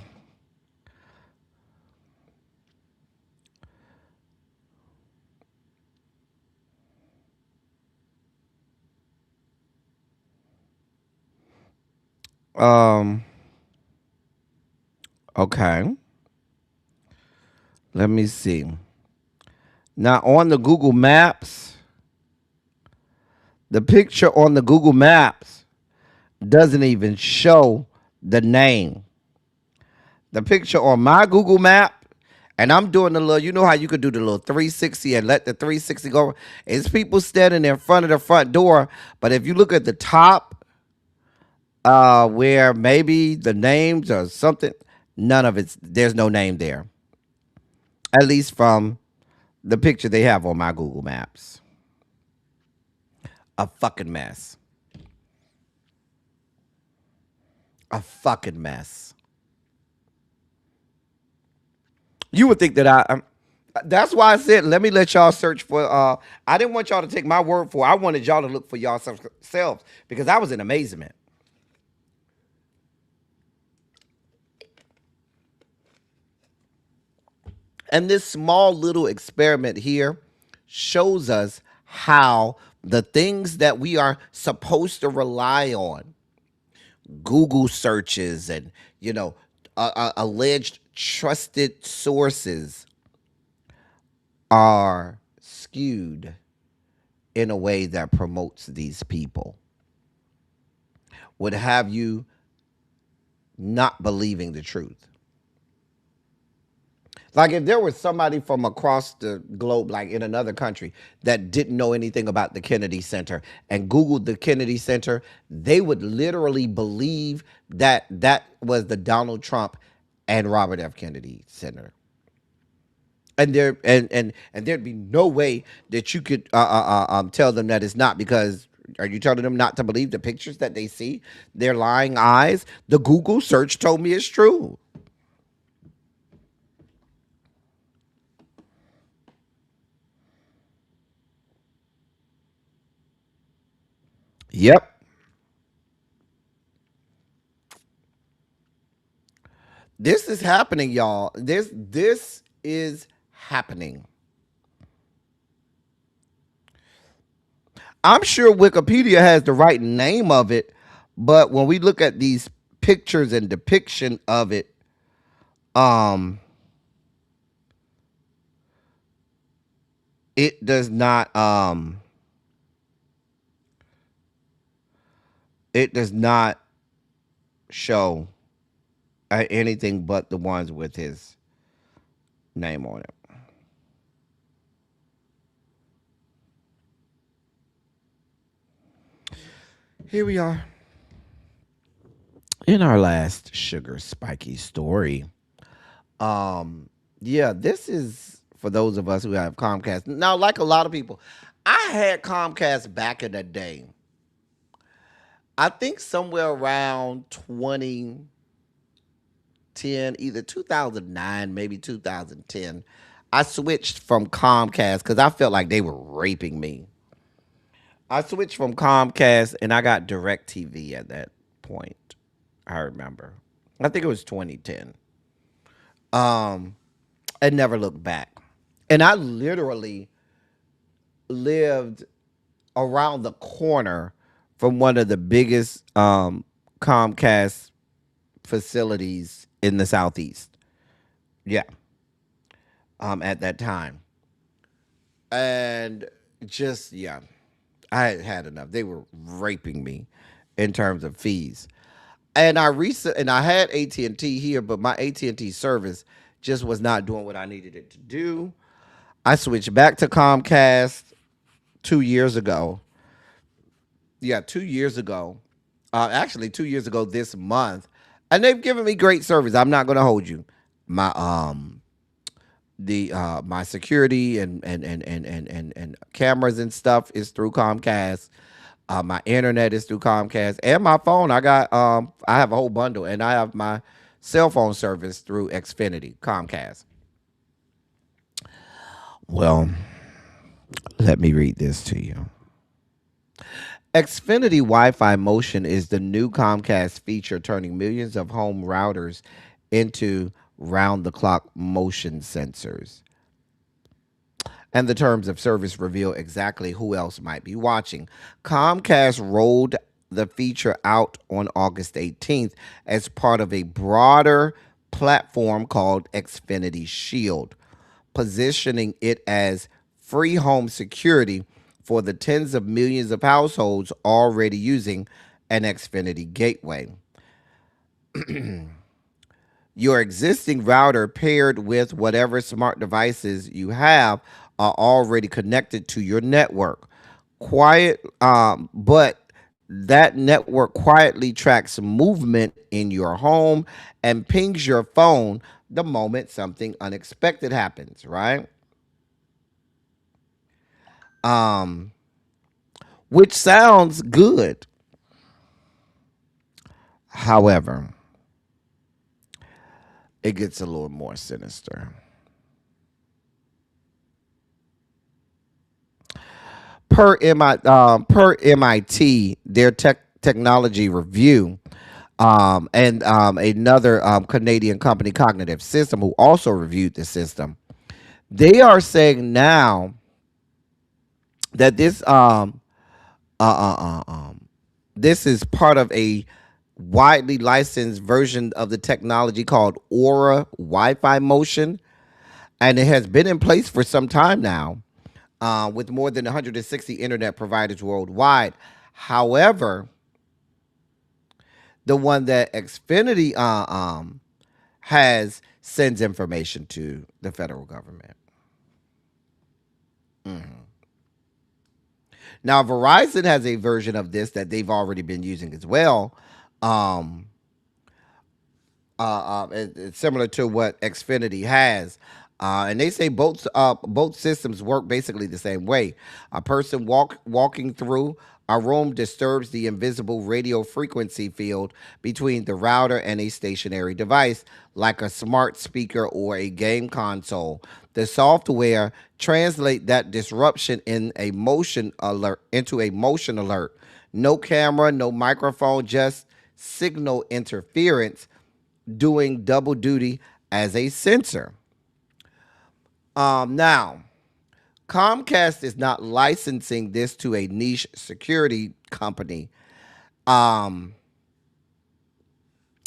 Okay. Let me see. Now on the Google Maps, the picture on the Google Maps doesn't even show the name. The picture on my Google Map, and I'm doing the little, you know how you could do the little 360 and let the 360 go. It's people standing in front of the front door, but if you look at the top, where maybe the names or something, there's no name there. At least from the picture they have on my Google Maps. A fucking mess. A fucking mess. You would think that that's why I said, let me let y'all search for, I didn't want y'all to take my word for it. I wanted y'all to look for yourselves because I was in amazement. And this small little experiment here shows us how the things that we are supposed to rely on, Google searches and, alleged trusted sources, are skewed in a way that promotes these people, would have you not believing the truth. Like if there was somebody from across the globe, like in another country, that didn't know anything about the Kennedy Center and Googled the Kennedy Center, they would literally believe that that was the Donald Trump and Robert F. Kennedy Center. And there'd be no way that you could tell them that it's not, because are you telling them not to believe the pictures that they see? Their lying eyes. The Google search told me it's true. Yep. This is happening, y'all. This is happening. I'm sure Wikipedia has the right name of it, but when we look at these pictures and depiction of it, um, it does not it does not show anything but the ones with his name on it. Here we are in our last sugar spiky story. Yeah, this is for those of us who have Comcast. Now, like a lot of people, I had Comcast back in the day. I think somewhere around 2010, either 2009, maybe 2010, I switched from Comcast because I felt like they were raping me. I switched from Comcast and I got DirecTV at that point. I remember. I think it was 2010. Um, I never looked back. And I literally lived around the corner from one of the biggest Comcast facilities in the Southeast. Yeah. At that time. And just, yeah, I had had enough. They were raping me in terms of fees. And I had AT&T here, but my AT&T service just was not doing what I needed it to do. I switched back to Comcast 2 years ago. Yeah, 2 years ago. Actually, 2 years ago this month, and they've given me great service. I'm not going to hold you. My my security and cameras and stuff is through Comcast. My internet is through Comcast, and my phone. I have a whole bundle, and I have my cell phone service through Xfinity Comcast. Well, let me read this to you. Xfinity Wi-Fi Motion is the new Comcast feature, turning millions of home routers into round-the-clock motion sensors. And the terms of service reveal exactly who else might be watching. Comcast rolled the feature out on August 18th as part of a broader platform called Xfinity Shield, positioning it as free home security for the tens of millions of households already using an Xfinity gateway. Your existing router paired with whatever smart devices you have are already connected to your network. But that network quietly tracks movement in your home and pings your phone the moment something unexpected happens, right? Um, which sounds good. However, it gets a little more sinister. Per MIT, their technology review, and another Canadian company, Cognitive System, who also reviewed the system, they are saying now that this is part of a widely licensed version of the technology called Aura Wi-Fi Motion, and it has been in place for some time now, with more than 160 internet providers worldwide. However, the one that Xfinity has sends information to the federal government. Now, Verizon has a version of this that they've already been using as well. Um, it's similar to what Xfinity has. And they say both systems work basically the same way. A person walking through a room disturbs the invisible radio frequency field between the router and a stationary device, like a smart speaker or a game console. The software translate that disruption in a motion alert into a motion alert. No camera, no microphone, just signal interference doing double duty as a sensor. Now, Comcast is not licensing this to a niche security company. Um,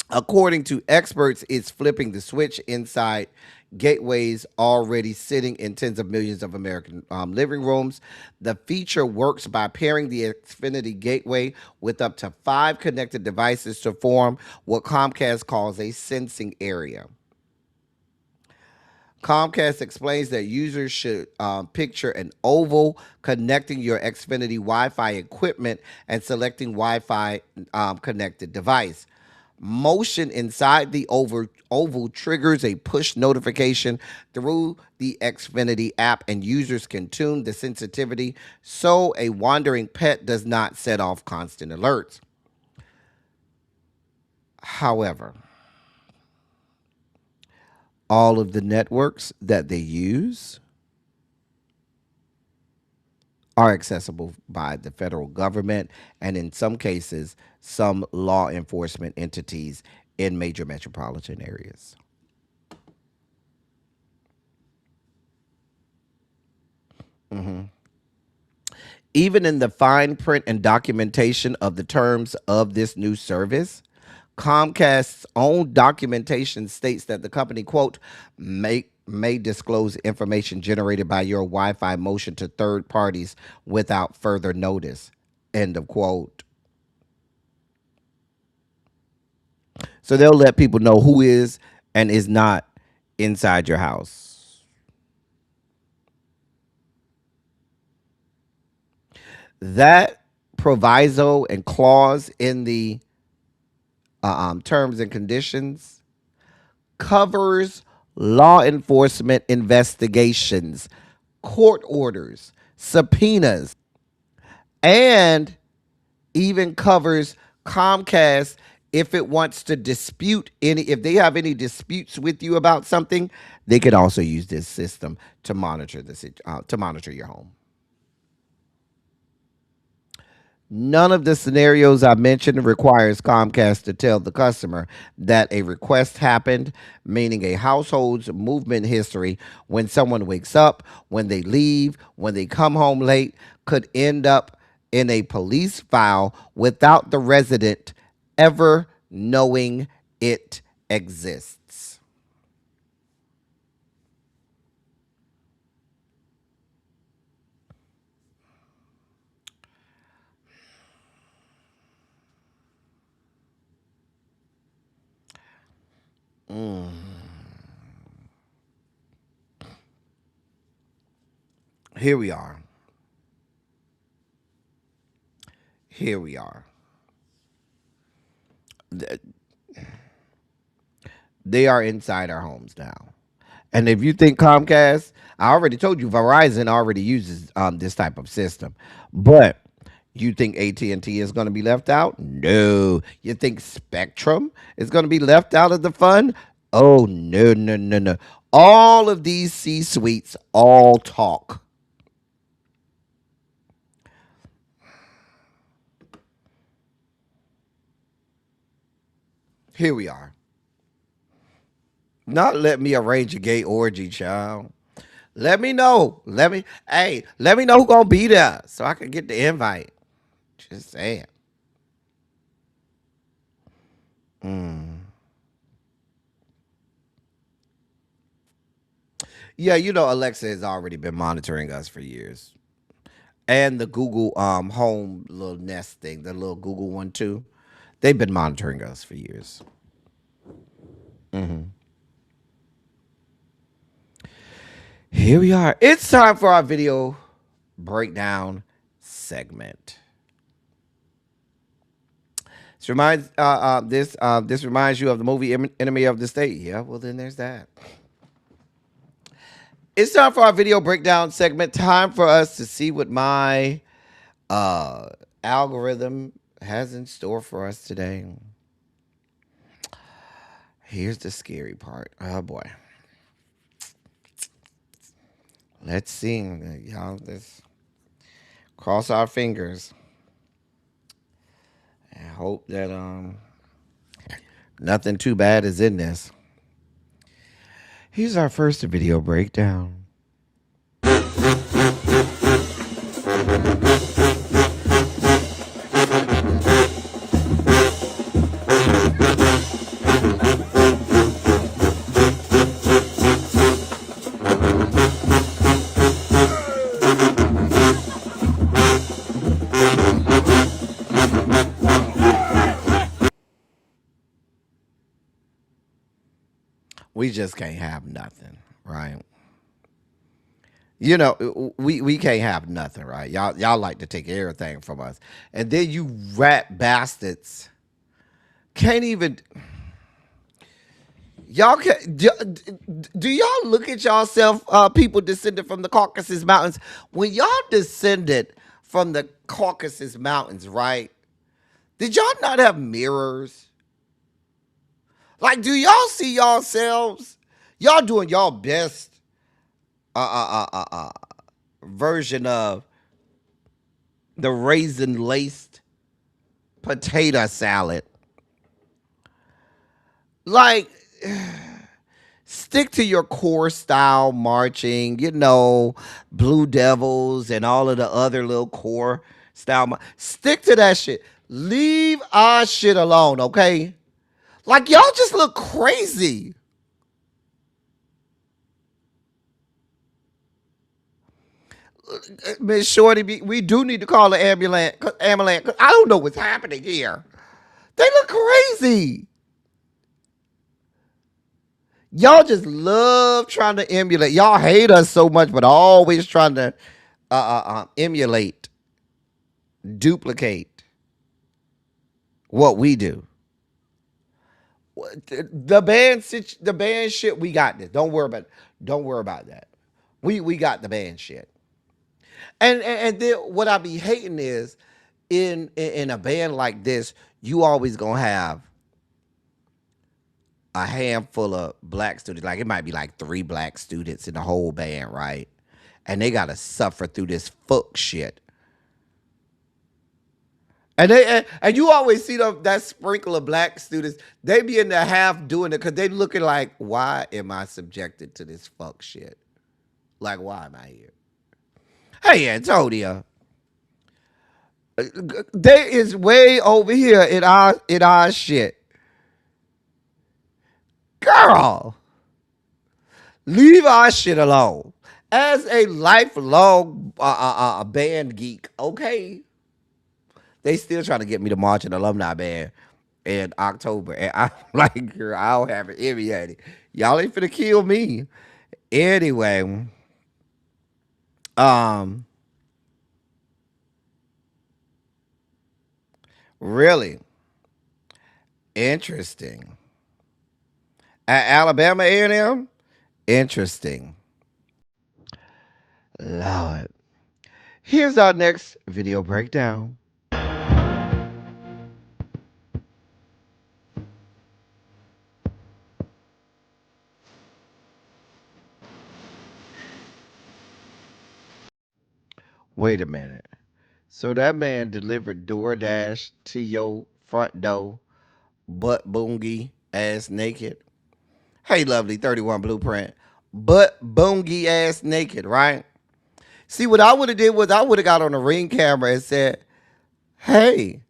According to experts, it's flipping the switch inside gateways already sitting in tens of millions of American living rooms. The feature works by pairing the Xfinity gateway with up to 5 connected devices to form what Comcast calls a sensing area. Comcast explains that users should picture an oval connecting your Xfinity Wi-Fi equipment and selecting Wi-Fi connected device. Motion inside the oval triggers a push notification through the Xfinity app, and users can tune the sensitivity so a wandering pet does not set off constant alerts. However, all of the networks that they use are accessible by the federal government and, in some cases, some law enforcement entities in major metropolitan areas. Even in the fine print and documentation of the terms of this new service, Comcast's own documentation states that the company, quote, may disclose information generated by your Wi-Fi motion to third parties without further notice, end of quote. So they'll let people know who is and is not inside your house. That proviso and clause in the terms and conditions covers law enforcement investigations, court orders, subpoenas, and even covers Comcast if it wants to dispute if they have any disputes with you about something, they can also use this system to monitor your home. None of the scenarios I mentioned requires Comcast to tell the customer that a request happened, meaning a household's movement history when someone wakes up, when they leave, when they come home late, could end up in a police file without the resident ever knowing it exists. Here we are. Here we are. They are inside our homes now. And if you think Comcast, I already told you Verizon already uses this type of system. But you think AT&T is going to be left out? No. You think Spectrum is going to be left out of the fun? Oh, no, no, no, no. All of these C-suites all talk. Here we are. Not let me arrange a gay orgy, child. Let me know. Let me know who gonna be there so I can get the invite. Just saying. Yeah, Alexa has already been monitoring us for years. And the Google Home little Nest thing, the little Google one too. They've been monitoring us for years. Here we are. It's time for our video breakdown segment. This reminds you of the movie Enemy of the State. Yeah, well then there's that. It's time for our video breakdown segment. Time for us to see what my algorithm has in store for us today. Here's the scary part. Oh boy. Let's see. Y'all, let's cross our fingers and hope that nothing too bad is in this. Here's our first video breakdown. We just can't have nothing, right? You know, we can't have nothing, right? Y'all like to take everything from us. And then you rat bastards can't even. Y'all can do y'all look at yourself, people descended from the Caucasus Mountains? When y'all descended from the Caucasus Mountains, right? Did y'all not have mirrors? Like, do y'all see yourselves? Y'all doing y'all best version of the raisin laced potato salad. Like, stick to your core style marching, you know, Blue Devils and all of the other little core style. Stick to that shit. Leave our shit alone, okay? Like, y'all just look crazy. Miss Shorty, we do need to call the ambulance. Ambulance. I don't know what's happening here. They look crazy. Y'all just love trying to emulate. Y'all hate us so much, but always trying to emulate, duplicate what we do. The band shit, we got this. Don't worry about it. Don't worry about that. We got the band shit. And then what I be hating is in a band like this, you always gonna have a handful of black students. Like, it might be like 3 black students in the whole band, right? And they gotta suffer through this fuck shit. And you always see that sprinkle of black students. They be in the half doing it because they looking like, why am I subjected to this fuck shit? Like, why am I here? Hey, Antonia, there is way over here in our shit. Girl, leave our shit alone. As a lifelong band geek, okay? They still trying to get me to march an alumni band in October. And I'm like, girl, I don't have it in me yet. Y'all ain't finna kill me. Anyway, really interesting. At Alabama A&M, interesting. Lord. Here's our next video breakdown. Wait a minute. So that man delivered DoorDash to your front door, butt boongy, ass naked. Hey, lovely 31 blueprint, butt boongy, ass naked, right? See, what I would have did was I would have got on the Ring camera and said, hey,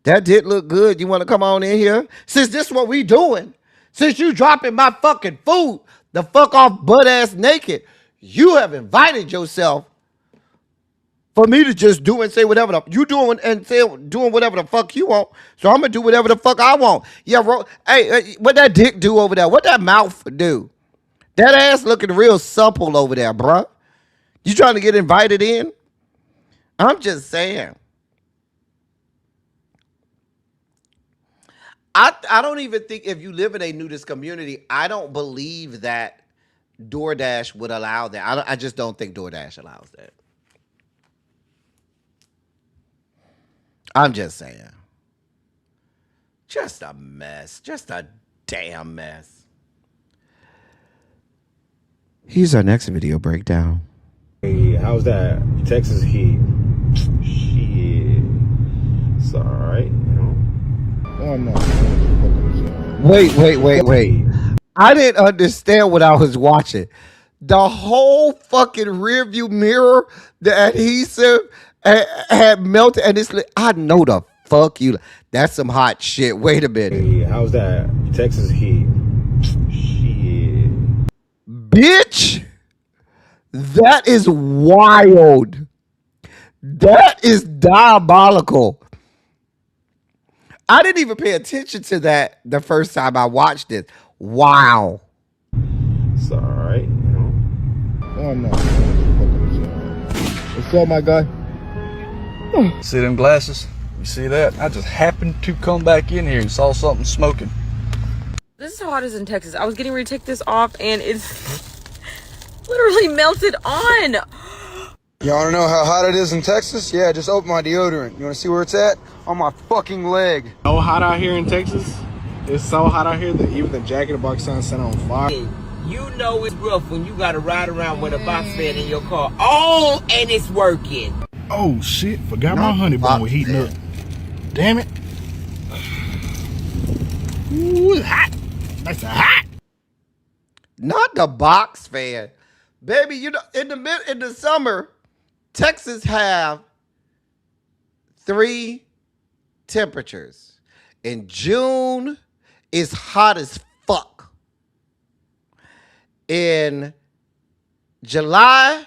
that did look good. You want to come on in here? Since this is what we doing, since you dropping my fucking food the fuck off butt ass naked, you have invited yourself for me to just do and say whatever you doing and doing whatever the fuck you want. So I'm gonna do whatever the fuck I want. Yeah, hey, what that dick do over there? What that mouth do? That ass looking real supple over there, bruh. You trying to get invited in? I'm just saying. I don't even think if you live in a nudist community, I don't believe that DoorDash would allow that. I just don't think DoorDash allows that. I'm just saying. Just a mess. Just a damn mess. Here's our next video breakdown. Hey, how's that Texas heat? Shit. It's alright, you know. Oh no. Wait. I didn't understand what I was watching. The whole fucking rearview mirror, the adhesive had melted, and it's like, I know the fuck you. That's some hot shit. Wait a minute. Hey, how's that Texas heat? Shit. Bitch, that is wild. That is diabolical. I didn't even pay attention to that the first time I watched it. Wow. It's alright, you know. Oh no. What's up, my guy? See them glasses? You see that? I just happened to come back in here and saw something smoking. This is how hot it is in Texas. I was getting ready to take this off and it's literally melted on. You wanna know how hot it is in Texas? Yeah, just open my deodorant. You wanna see where it's at? On my fucking leg. So hot out here in Texas. It's so hot out here that even the jacket of box sun set on fire. You know it's rough when you gotta ride around with a box fan in your car. Oh, and it's working. Oh shit! Forgot my honey bun was heating up. Damn it! Ooh, it's hot. That's hot. Not the box fan. Baby, you know, in the summer, Texas have 3 temperatures. In June, it's hot as fuck. In July,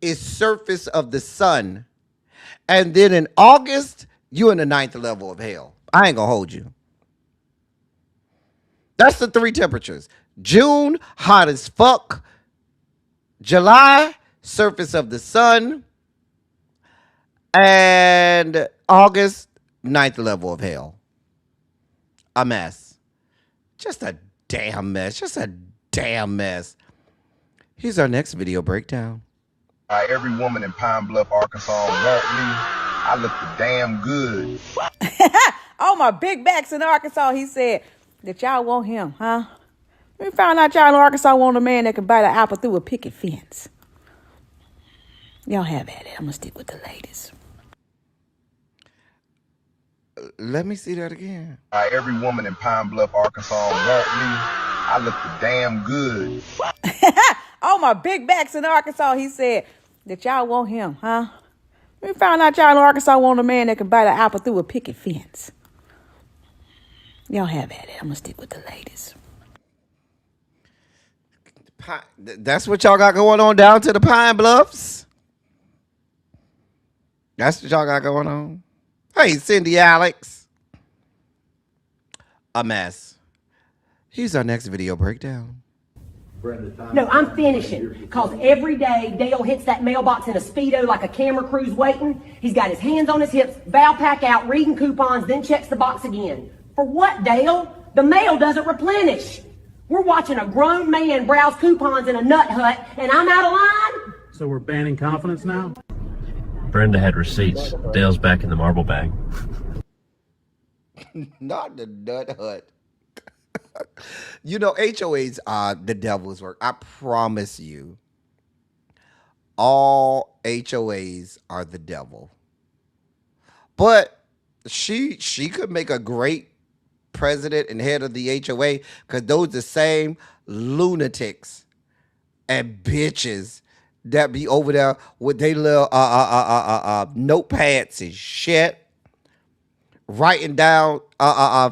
it's surface of the sun. And then in August, you in the 9th level of hell. I ain't gonna hold you. That's the 3 temperatures. June, hot as fuck. July, surface of the sun. And August, 9th level of hell. A mess. Just a damn mess. Just a damn mess. Here's our next video breakdown. Every woman in Pine Bluff, Arkansas want me. I look damn good. Oh, my big backs in Arkansas, he said that y'all want him, huh? We found out y'all in Arkansas want a man that can bite an apple through a picket fence. Y'all have at it. I'm going to stick with the ladies. Let me see that again. Every woman in Pine Bluff, Arkansas want me. I look damn good. Oh, my big backs in Arkansas, he said that y'all want him, huh? We found out y'all in Arkansas want a man that can bite an apple through a picket fence. Y'all have at it. I'm going to stick with the ladies. That's what y'all got going on down to the Pine Bluffs? That's what y'all got going on? Hey, Cindy Alex. A mess. Here's our next video breakdown. No, I'm finishing. Because every day Dale hits that mailbox in a Speedo like a camera crew's waiting. He's got his hands on his hips, bow pack out, reading coupons, then checks the box again. For what, Dale? The mail doesn't replenish. We're watching a grown man browse coupons in a nut hut, and I'm out of line? So we're banning confidence now? Brenda had receipts. Dale's back in the marble bag. Not the nut hut. You know, HOAs are the devil's work. I promise you. All HOAs are the devil. But she could make a great president and head of the HOA because those the same lunatics and bitches that be over there with their little notepads and shit, writing down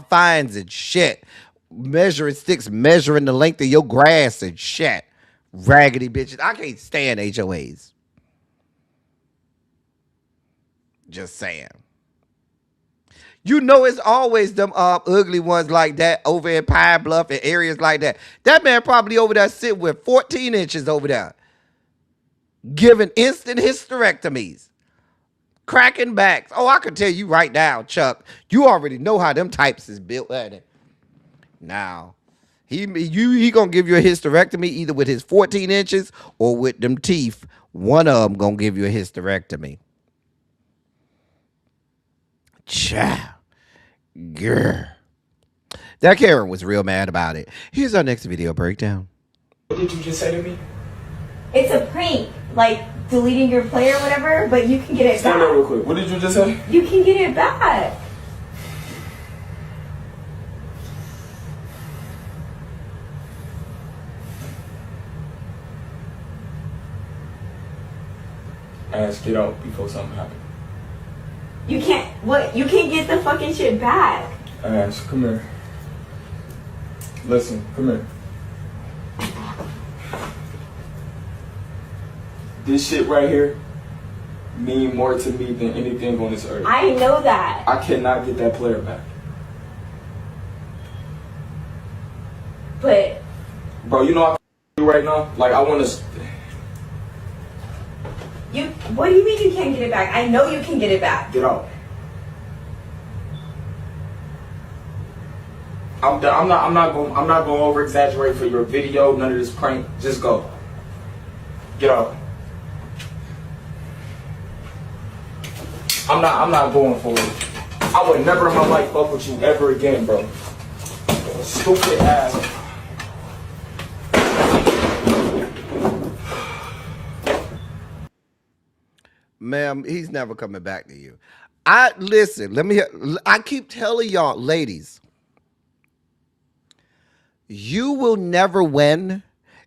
fines and shit, measuring sticks, measuring the length of your grass and shit. Raggedy bitches. I can't stand HOAs. Just saying. You know it's always them ugly ones like that over in Pine Bluff and areas like that. That man probably over there sitting with 14 inches over there, giving instant hysterectomies, cracking backs. Oh, I can tell you right now, Chuck, you already know how them types is built at it. Now, he gonna give you a hysterectomy either with his 14 inches or with them teeth. One of them gonna give you a hysterectomy. Child. Grr. That Karen was real mad about it. Here's our next video breakdown. What did you just say to me? It's a prank, like deleting your play or whatever, but you can get it Stand back. up real quick. What did you just say? You can get it back. Ass, get out before something happens. You can't, what? You can't get the fucking shit back. Ass, come here. Listen, come here. This shit right here mean more to me than anything on this earth. I know that. I cannot get that player back. But bro, you know I you right now? Like I wanna what do you mean you can't get it back? I know you can get it back. get out. I'm not gonna over exaggerate for your video, none of this prank. Just go. Get out. I'm not going for it. I would never in my life fuck with you ever again, bro. Stupid ass. Ma'am, he's never coming back to you. Listen, I keep telling y'all, ladies, you will never win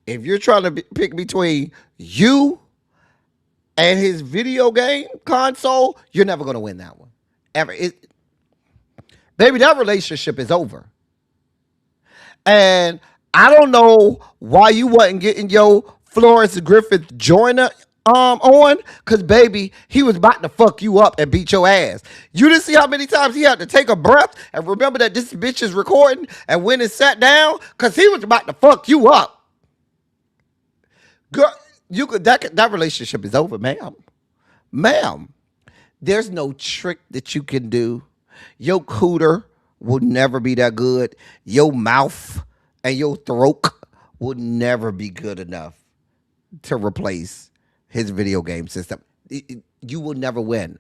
if you're trying to pick between you and his video game console. You're never going to win that one. Ever. Baby, that relationship is over. And I don't know why you wasn't getting your Florence Griffith Joyner on, because baby, he was about to fuck you up and beat your ass. You didn't see how many times he had to take a breath and remember that this bitch is recording and went and sat down because he was about to fuck you up. Girl, that relationship is over, ma'am. Ma'am, there's no trick that you can do. Your cooter will never be that good. Your mouth and your throat will never be good enough to replace his video game system. You will never win.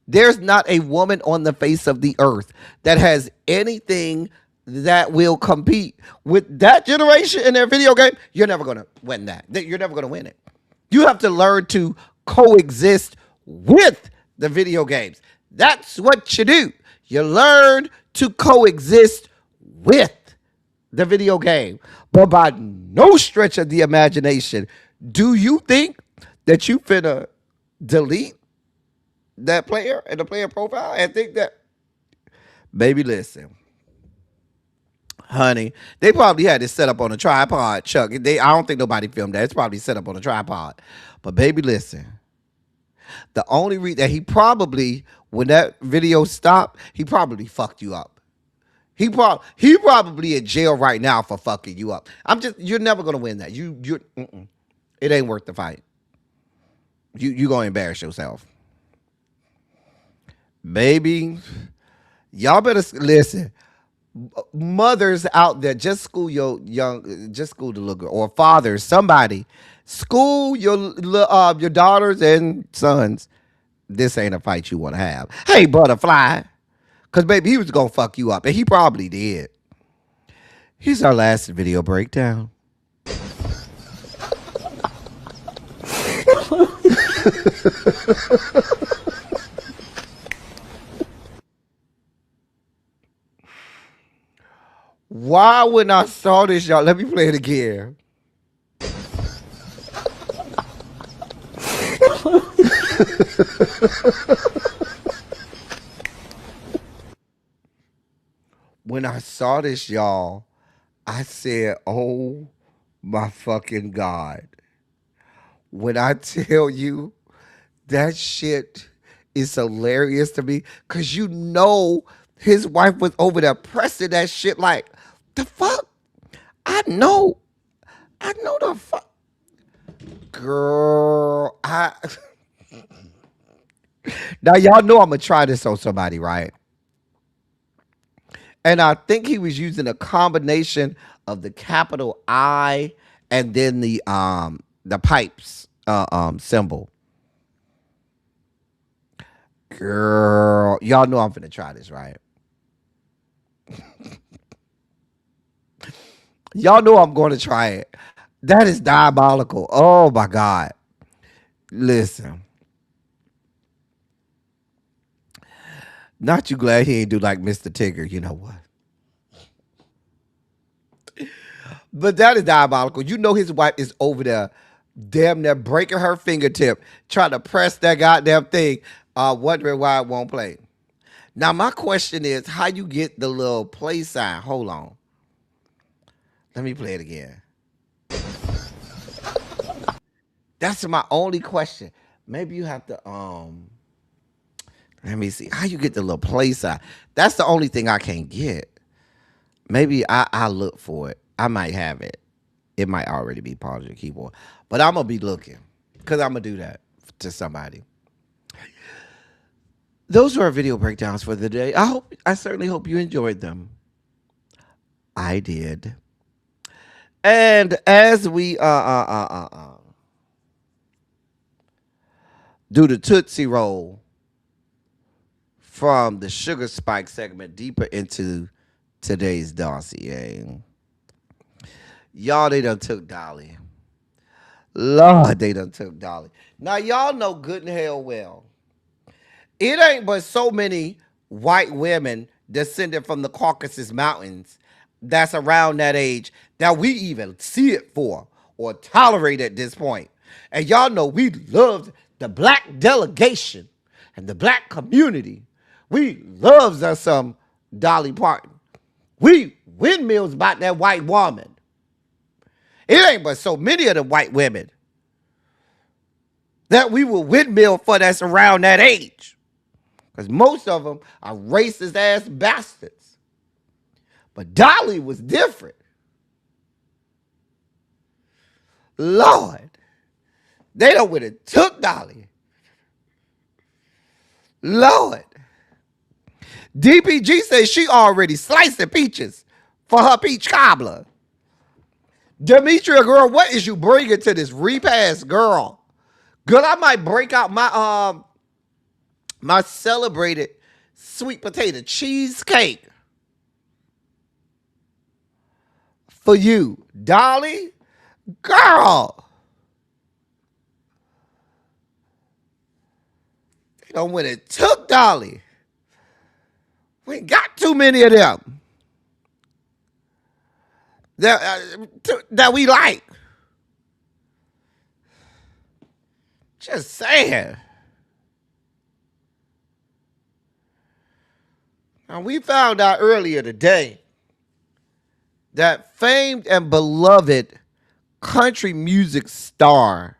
There's not a woman on the face of the earth that has anything that will compete with that generation in their video game. You're never going to win that. You're never going to win it. You have to learn to coexist with the video games. That's what you do. You learn to coexist with the video game. But by no stretch of the imagination do you think that you finna delete that player and the player profile and think that, baby, listen, honey, they probably had it set up on a tripod, Chuck. I don't think nobody filmed that. It's probably set up on a tripod. But baby, listen, the only reason that he probably, when that video stopped, he probably fucked you up. He probably in jail right now for fucking you up. You're never gonna win that. It ain't worth the fight. You gonna embarrass yourself. Baby, y'all better listen. Mothers out there, just school the little girl, or fathers, somebody, school your daughters and sons. This ain't a fight you want to have. Hey, butterfly, because baby, he was gonna fuck you up, and he probably did. Here's our last video breakdown. Why when I saw this, y'all, let me play it again. When I saw this, y'all, I said, oh my fucking God. When I tell you that shit is hilarious to me, because you know His wife was over there pressing that shit like, the fuck? I know the fuck. Girl, now y'all know I'm gonna try this on somebody, right? And I think he was using a combination of the capital I and then the pipes symbol. Girl, y'all know I'm finna try this, right? Y'all know I'm going to try it. That is diabolical. Oh my God. Listen. Not you glad he ain't do like Mr. Tigger, you know what? But that is diabolical. You know his wife is over there damn near breaking her fingertip trying to press that goddamn thing, wondering why it won't play. Now my question is, how you get the little play sign? Hold on. Let me play it again. That's my only question. Maybe you have to let me see. How you get the little play sign? That's the only thing I can't get. Maybe I'll look for it. I might have it. It might already be part of your keyboard. But I'm going to be looking because I'm going to do that to somebody. Those are our video breakdowns for the day. I certainly hope you enjoyed them. I did. And as we do the Tootsie Roll from the Sugar Spike segment deeper into today's dossier. Y'all, they done took Dolly. Lord, they done took Dolly. Now, y'all know good and hell well, it ain't but so many white women descended from the Caucasus Mountains that's around that age that we even see it for or tolerate at this point. And y'all know we loved the black delegation and the black community. We loves us some Dolly Parton. We windmills about that white woman. It ain't but so many of the white women that we will windmill for that's around that age. Because most of them are racist ass bastards. But Dolly was different. Lord. They done would have took Dolly. Lord. DPG says she already sliced the peaches for her peach cobbler. Demetria, girl, what is you bringing to this repast, girl? Girl, I might break out my my celebrated sweet potato cheesecake for you, Dolly. Girl, you know when it took Dolly, we ain't got too many of them that we like. Just saying. Now, we found out earlier today that famed and beloved country music star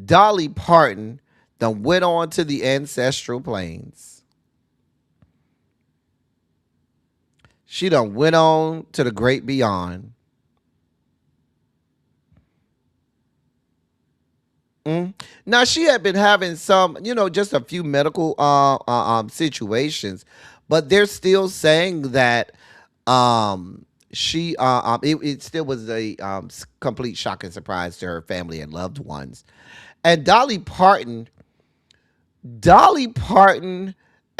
Dolly Parton done went on to the ancestral plains. She done went on to the great beyond. Now, she had been having some, just a few medical situations, but they're still saying that she it still was a complete shock and surprise to her family and loved ones. And Dolly Parton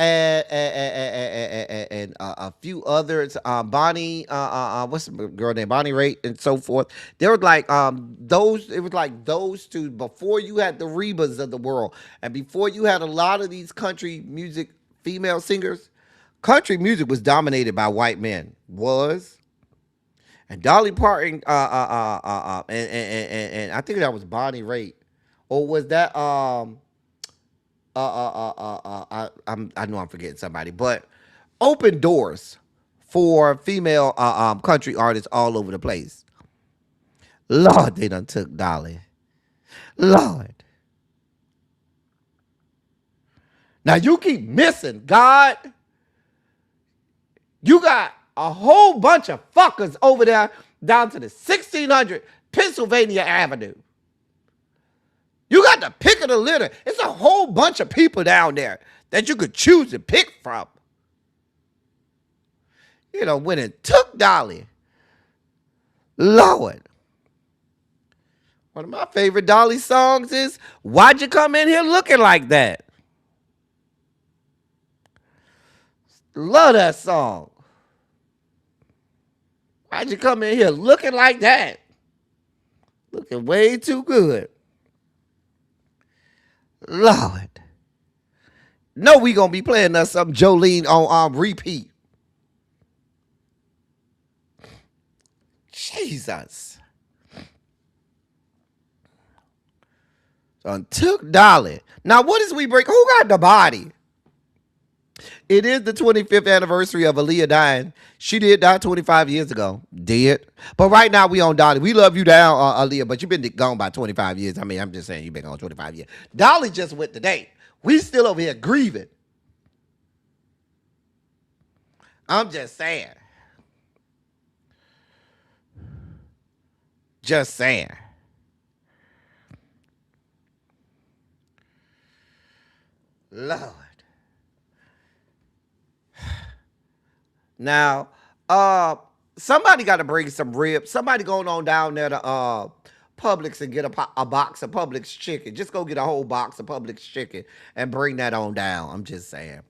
and a few others, Bonnie, what's the girl name, Bonnie Raitt, and so forth. They were like those. It was like those two before you had the Rebas of the world, and before you had a lot of these country music female singers. Country music was dominated by white men. And Dolly Parton, and I think that was Bonnie Raitt, or was that I know I'm forgetting somebody, but open doors for female country artists all over the place. Lord, they done took Dolly. Lord. Now you keep missing, God. You got a whole bunch of fuckers over there down to the 1600 Pennsylvania Avenue. You got the pick of the litter. It's a whole bunch of people down there that you could choose to pick from. You know, when it took Dolly, Lord. One of my favorite Dolly songs is Why'd You Come In Here Looking Like That? Love that song. Why'd you come in here looking like that? Looking way too good. Lord. No, we gonna be playing us some Jolene on repeat. Jesus. So took Dolly. Now what is we break? Who got the body? It is the 25th anniversary of Aaliyah dying. She did die 25 years ago. Did. But right now we on Dolly. We love you down, Aaliyah, but you've been gone by 25 years. I mean, I'm just saying you've been gone 25 years. Dolly just went today. We still over here grieving. I'm just saying. Just saying. Lord. Now, somebody got to bring some ribs. Somebody going on down there to Publix and get a box of Publix chicken. Just go get a whole box of Publix chicken and bring that on down. I'm just saying.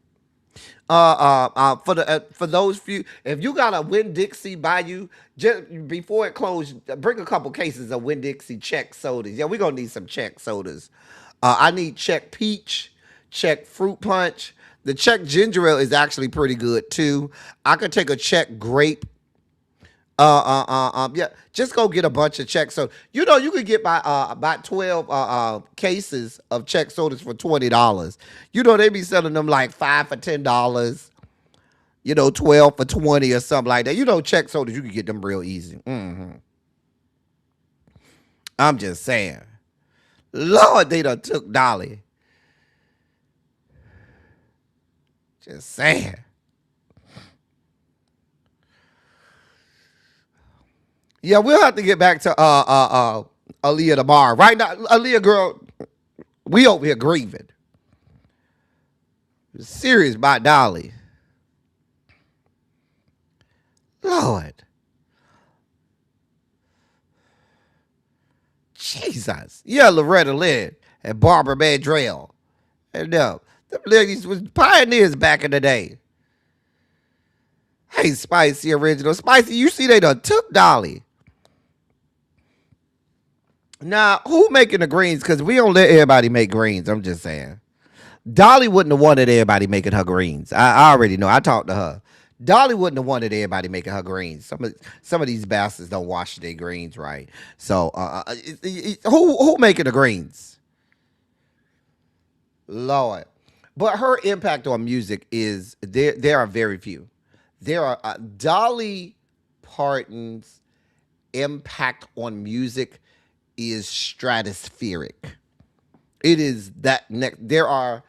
For those few, if you got a Winn-Dixie by you, just before it closed, bring a couple cases of Winn-Dixie Czech sodas. Yeah, we're gonna need some Czech sodas. I need Czech peach, Czech fruit punch. The Czech ginger ale is actually pretty good too. I could take a Czech grape. Yeah, just go get a bunch of Czech sodas. You know, you could get about 12 cases of Czech sodas for $20. You know, they be selling them like 5 for $10. You know, 12 for 20 or something like that. You know, Czech sodas, you can get them real easy. I'm just saying. Lord, they done took Dolly. Just saying. Yeah, we'll have to get back to Aaliyah tomorrow. Right now, Aaliyah girl, we over here grieving. Serious about Dolly. Lord. Jesus. Yeah, Loretta Lynn and Barbara Mandrell. And them ladies was pioneers back in the day. Hey, Spicy Original. Spicy, you see they done took Dolly. Now, who making the greens? Because we don't let everybody make greens. I'm just saying. Dolly wouldn't have wanted everybody making her greens. I already know. I talked to her. Dolly wouldn't have wanted everybody making her greens. Some of these bastards don't wash their greens right. So, who making the greens? Lord. But her impact on music is, there are very few. There are, Dolly Parton's impact on music is stratospheric. It is that there are,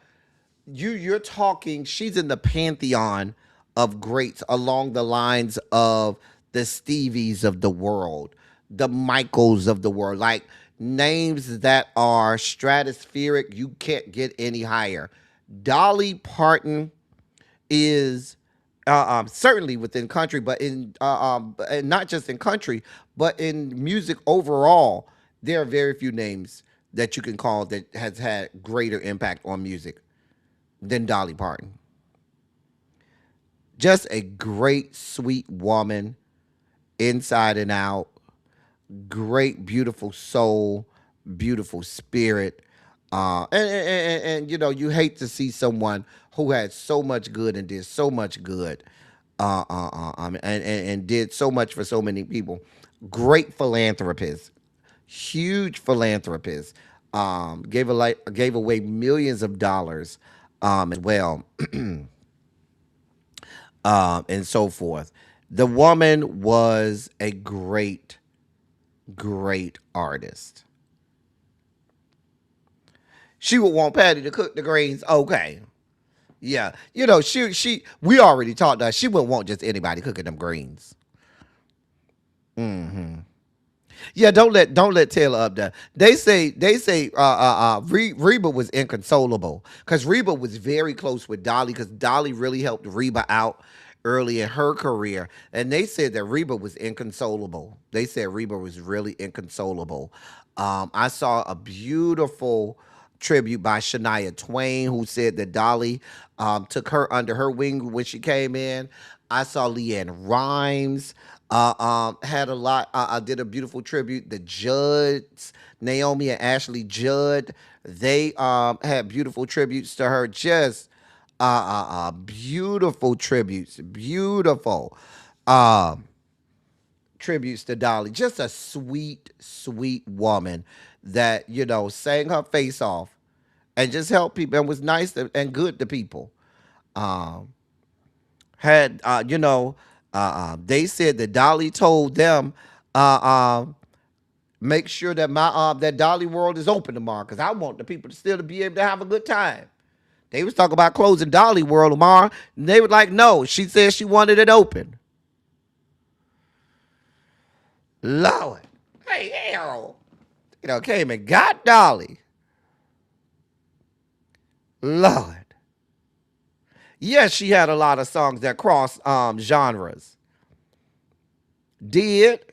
you're talking, she's in the pantheon of greats along the lines of the Stevies of the world, the Michaels of the world, like names that are stratospheric. You can't get any higher. Dolly Parton is certainly within country, but in not just in country, but in music overall, there are very few names that you can call that has had greater impact on music than Dolly Parton. Just a great, sweet woman, inside and out. Great, beautiful soul, beautiful spirit. And you know, you hate to see someone who had so much good and did so much good, and did so much for so many people. Great philanthropist, huge philanthropist. Gave away millions of dollars, as well, and so forth. The woman was a great, great artist. She would want Patty to cook the greens. Okay. Yeah, you know, we already talked to her. She wouldn't want just anybody cooking them greens. Mm-hmm. Yeah, don't let Taylor up there. They say Reba was inconsolable because Reba was very close with Dolly because Dolly really helped Reba out early in her career, and they said that Reba was inconsolable. They said Reba was really inconsolable. I saw a beautiful tribute by Shania Twain, who said that Dolly took her under her wing when she came in. I saw Leanne Rhymes had a lot. Did a beautiful tribute. The Judds, Naomi and Ashley Judd, they had beautiful tributes to her. Just beautiful tributes. Beautiful. Um, Tributes to Dolly. Just a sweet, sweet woman that, sang her face off and just helped people and was nice and good to people. Um, had they said that Dolly told them, uh, uh, make sure that that Dolly World is open tomorrow because I want the people to still to be able to have a good time. They was talking about closing Dolly World tomorrow, and they were like, no. She said she wanted it open. Lord. Hey, Harold. Came and got Dolly. Lord. Yes, she had a lot of songs that cross genres. Did.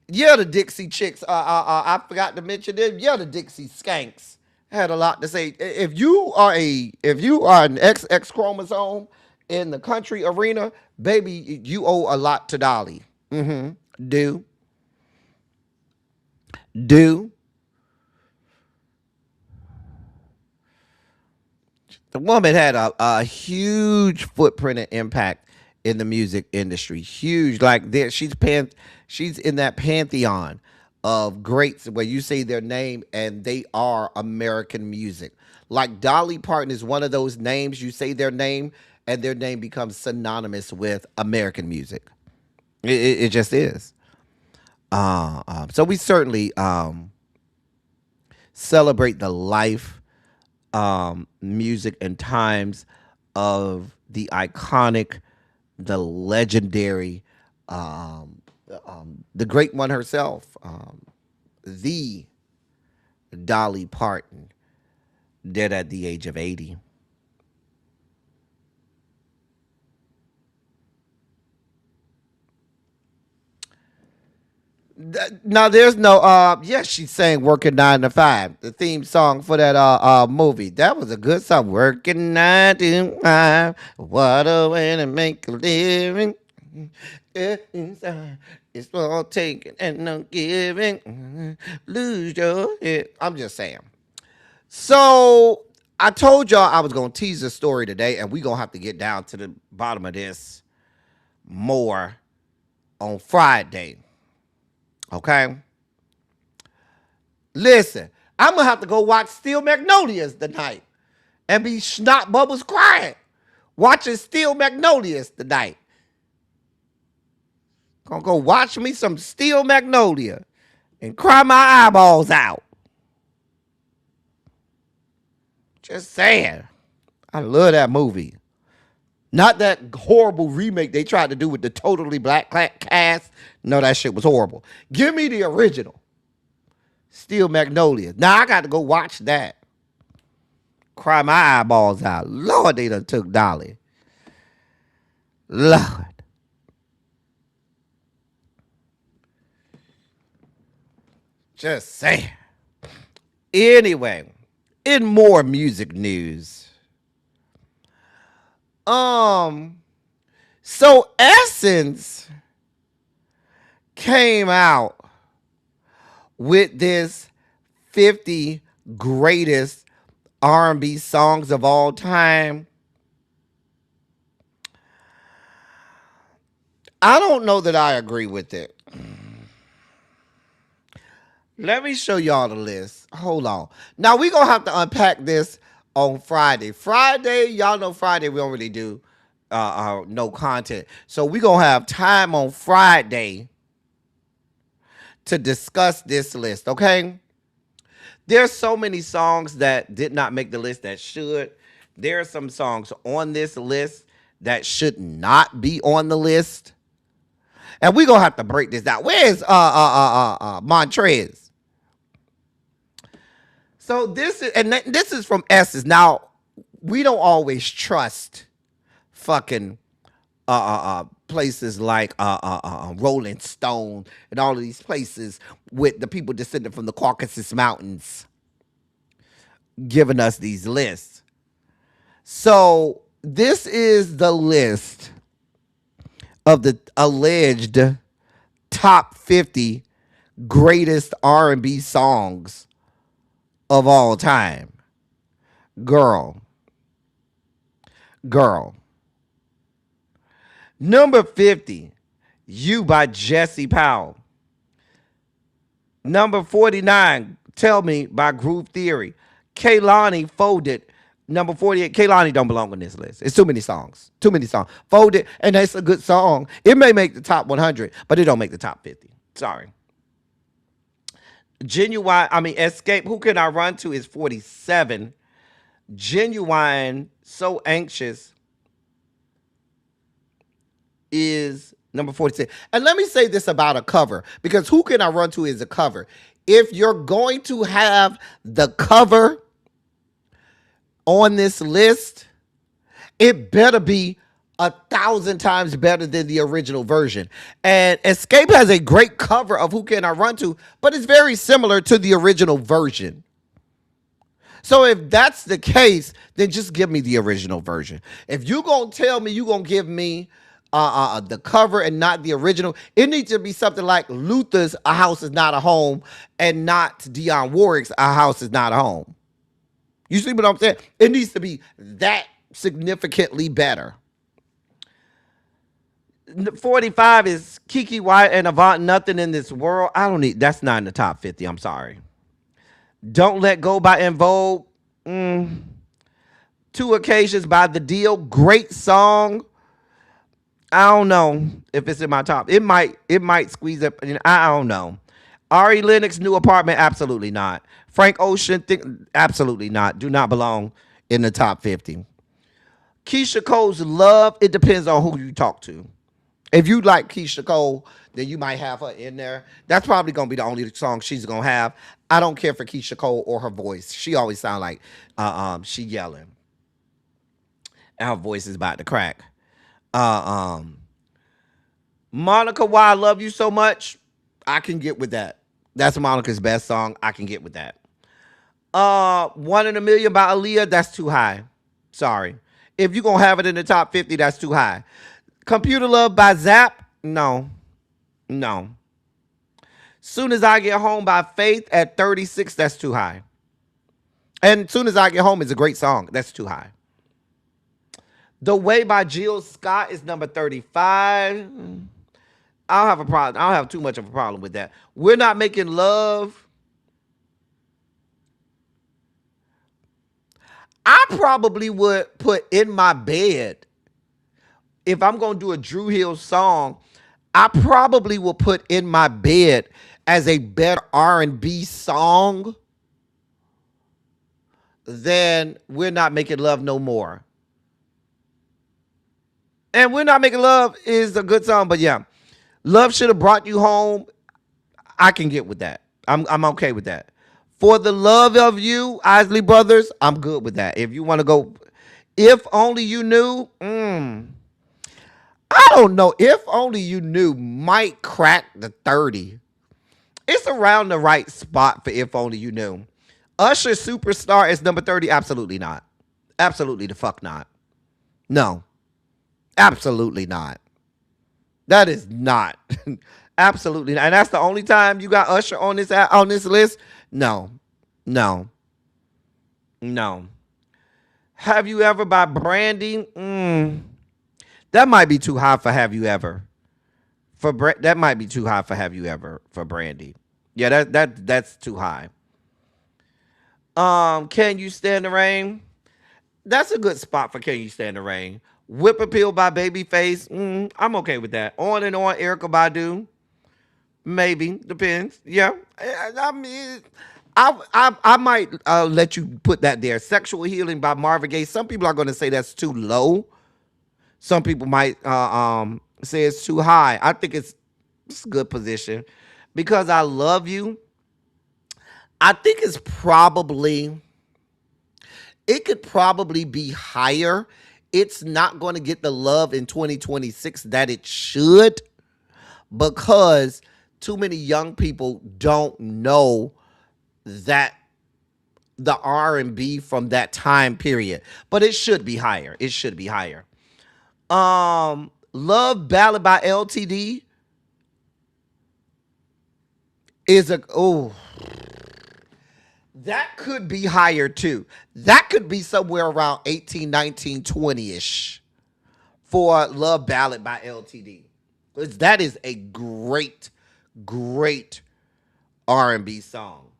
Yeah, the Dixie Chicks. I forgot to mention them. Yeah, the Dixie Skanks had a lot to say. If you are an XX chromosome in the country arena, baby, you owe a lot to Dolly. Mm-hmm. Do. The woman had a huge footprint and impact in the music industry. Huge. Like there, she's in that pantheon of greats where you say their name and they are American music. Like Dolly Parton is one of those names you say their name and their name becomes synonymous with American music. It just is. So we certainly celebrate the life, music, and times of the iconic, the legendary, the great one herself, the Dolly Parton, dead at the age of 80. Now there's no yes, she sang "Working 9 to 5," the theme song for that movie. That was a good song. Working 9 to 5, what a way to make a living. It's all taking and no giving. Lose your head. I'm just saying. So I told y'all I was gonna tease a story today, and we're gonna have to get down to the bottom of this more on Friday. Okay? Listen, I'm going to have to go watch Steel Magnolias tonight and be snot bubbles crying watching Steel Magnolias tonight. Gonna go watch me some Steel Magnolia and cry my eyeballs out. Just saying. I love that movie. Not that horrible remake they tried to do with the totally black cast. No, that shit was horrible. Give me the original. Steel Magnolia. Now I got to go watch that. Cry my eyeballs out. Lord, they done took Dolly. Lord. Just saying. Anyway, in more music news. So Essence came out with this 50 greatest R&B songs of all time. I don't know that I agree with it. Let me show y'all the list. Hold on. Now we're going to have to unpack this on Friday. Y'all know Friday we don't really do no content. So we're going to have time on Friday to discuss this list, okay? There's so many songs that did not make the list that should. There are some songs on this list that should not be on the list. And we're gonna have to break this down. Where's Montrez? So this is from Essence. Now, we don't always trust fucking places like Rolling Stone and all of these places with the people descended from the Caucasus Mountains giving us these lists. So this is the list of the alleged top 50 greatest R&B songs of all time. Girl. Number 50, You by Jesse Powell. Number 49, Tell Me by Groove Theory. Kehlani Folded. Number 48, Kehlani don't belong on this list. It's too many songs. Folded, and that's a good song. It may make the top 100, but it don't make the top 50. Sorry. Escape, Who Can I Run To is 47. Genuine, So Anxious is number 46. And let me say this about a cover, because Who Can I Run To is a cover. If you're going to have the cover on this list, it better be 1,000 times better than the original version. And Escape has a great cover of Who Can I Run To, but it's very similar to the original version. So if that's the case, then just give me the original version. If you're going to tell me you're going to give me the cover and not the original, it needs to be something like Luther's A House Is Not a Home and not Dionne Warwick's A House Is Not a Home. You see what I'm saying? It needs to be that significantly better. 45 is Kiki Wyatt and Avant, Nothing in This World. That's not in the top 50. I'm sorry. Don't Let Go by En Vogue. Two Occasions by The Deal. Great song. I don't know if it's in my top. It might squeeze up. I don't know. Ari Lennox, New Apartment. Absolutely not. Frank Ocean. Absolutely not. Do not belong in the top 50. Keisha Cole's Love. It depends on who you talk to. If you like Keisha Cole, then you might have her in there. That's probably going to be the only song she's going to have. I don't care for Keisha Cole or her voice. She always sound like she yelling. And her voice is about to crack. Monica, Why I Love You So Much, I can get with that. That's Monica's best song. I can get with that. One in a Million by Aaliyah, that's too high. Sorry. If you're going to have it in the top 50, that's too high. Computer Love by Zapp, no. Soon As I Get Home by Faith at 36, that's too high. And Soon As I Get Home is a great song. That's too high. The Way by Jill Scott is number 35. I don't have a problem. I don't have too much of a problem with that. We're Not Making Love. I probably would put In My Bed. If I'm going to do a Drew Hill song, I probably will put In My Bed as a better R&B song than We're Not Making Love No More. And We're Not Making Love is a good song, but yeah. Love Should Have Brought You Home, I can get with that. I'm okay with that. For the Love of You, Isley Brothers, I'm good with that. If you want to go, If Only You Knew, I don't know. If Only You Knew might crack the 30. It's around the right spot for If Only You Knew. Usher Superstar is number 30. Absolutely not. Absolutely the fuck not. No. Absolutely not. That is not. Absolutely not. And that's the only time you got Usher on this list? No. Have You Ever by Brandy? That might be too high for Have You Ever. That might be too high for Have You Ever for Brandy. Yeah, that's too high. Can You Stand the Rain? That's a good spot for Can You Stand the Rain. Whip Appeal by Babyface. I'm okay with that. On and On, Erykah Badu. Maybe. Depends. Yeah. I mean, I might let you put that there. Sexual Healing by Marvin Gaye. Some people are going to say that's too low. Some people might say it's too high. I think it's a good position. Because I Love You, I think it could probably be higher. It's not going to get the love in 2026 that it should, because too many young people don't know that the R&B from that time period. But it should be higher. It should be higher. Love Ballad by LTD is that could be higher too. That could be somewhere around 18, 19, 20-ish for Love Ballad by LTD. Because that is a great, great R&B song.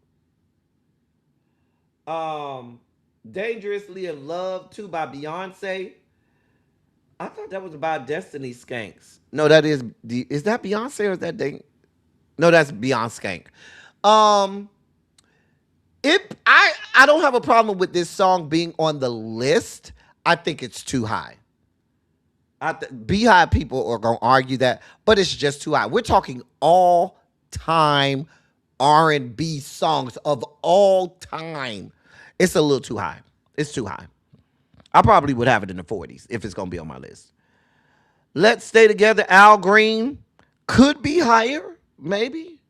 Dangerously in Love 2 by Beyonce. I thought that was about Destiny Skanks. No, that is that Beyonce or is that Dang? No, that's Beyonce Skank. I don't have a problem with this song being on the list. I think it's too high. Beehive people are gonna argue that, but it's just too high. We're talking all time R&B songs of all time. It's a little too high. It's too high. I probably would have it in the 40s if it's gonna be on my list. Let's Stay Together, Al Green, could be higher, maybe.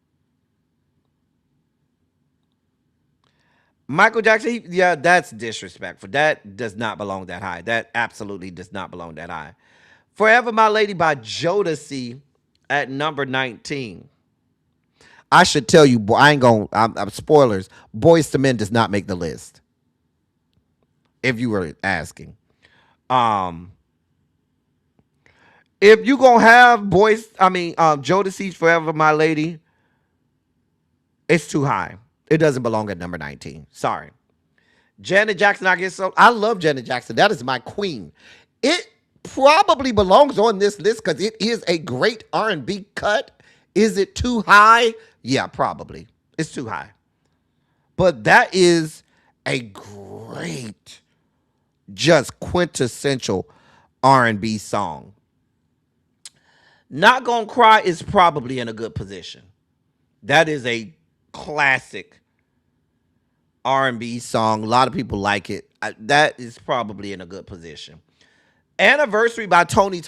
Michael Jackson, that's disrespectful. That does not belong that high. That absolutely does not belong that high. Forever My Lady by Jodeci at number 19. I should tell you, I'm spoilers. Boyz II Men does not make the list. If you were asking. If you gonna have Jodeci's Forever My Lady, it's too high. It doesn't belong at number 19. Sorry. Janet Jackson, I love Janet Jackson. That is my queen. It probably belongs on this list because it is a great R&B cut. Is it too high? Yeah, probably. It's too high. But that is a great, just quintessential R&B song. Not Gonna Cry is probably in a good position. That is a classic R&B song. A lot of people like it. That is probably in a good position. Anniversary by Tony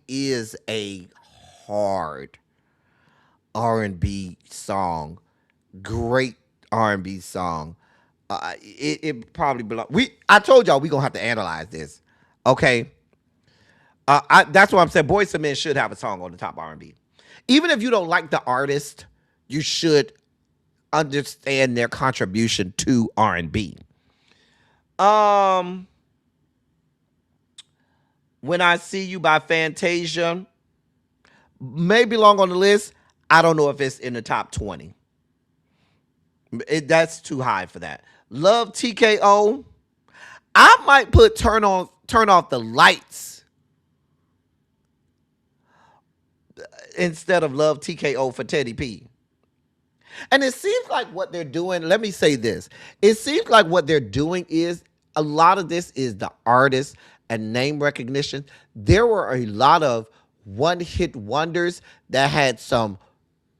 is a hard R&B song. Great R&B song. It probably belongs. I told y'all we gonna have to analyze this. Okay. That's why I'm saying Boyz II Men should have a song on the top R&B. Even if you don't like the artist, you should understand their contribution to R&B. When I See You by Fantasia may belong on the list. I don't know if it's in the top 20. That's too high for that. Love TKO. I might put Turn Off the Lights instead of Love TKO for Teddy P. And it seems like what they're doing, let me say this. It seems like what they're doing is a lot of this is the artist and name recognition. There were a lot of one-hit wonders that had some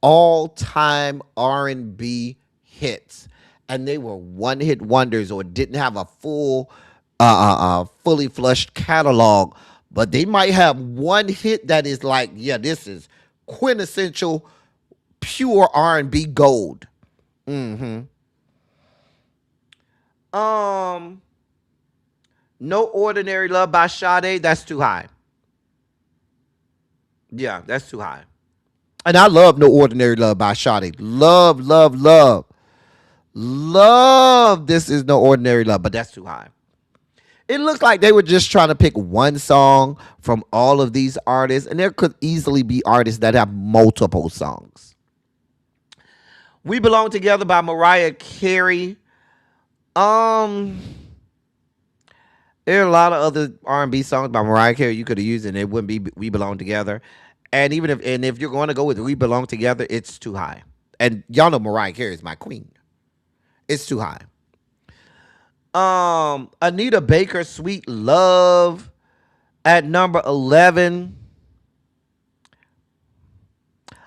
all-time R&B hits. And they were one-hit wonders or didn't have a fully flushed catalog. But they might have one hit that is like, yeah, this is quintessential pure R&B gold. No Ordinary Love by Sade, that's too high. Yeah, that's too high. And I love No Ordinary Love by Sade. Love This Is No Ordinary Love, but that's too high. It looks like they were just trying to pick one song from all of these artists, and there could easily be artists that have multiple songs. We Belong Together by Mariah Carey. There are a lot of other R&B songs by Mariah Carey you could have used, and it wouldn't be We Belong Together. And even if you're going to go with We Belong Together, it's too high. And y'all know Mariah Carey is my queen. It's too high. Anita Baker, Sweet Love at number 11.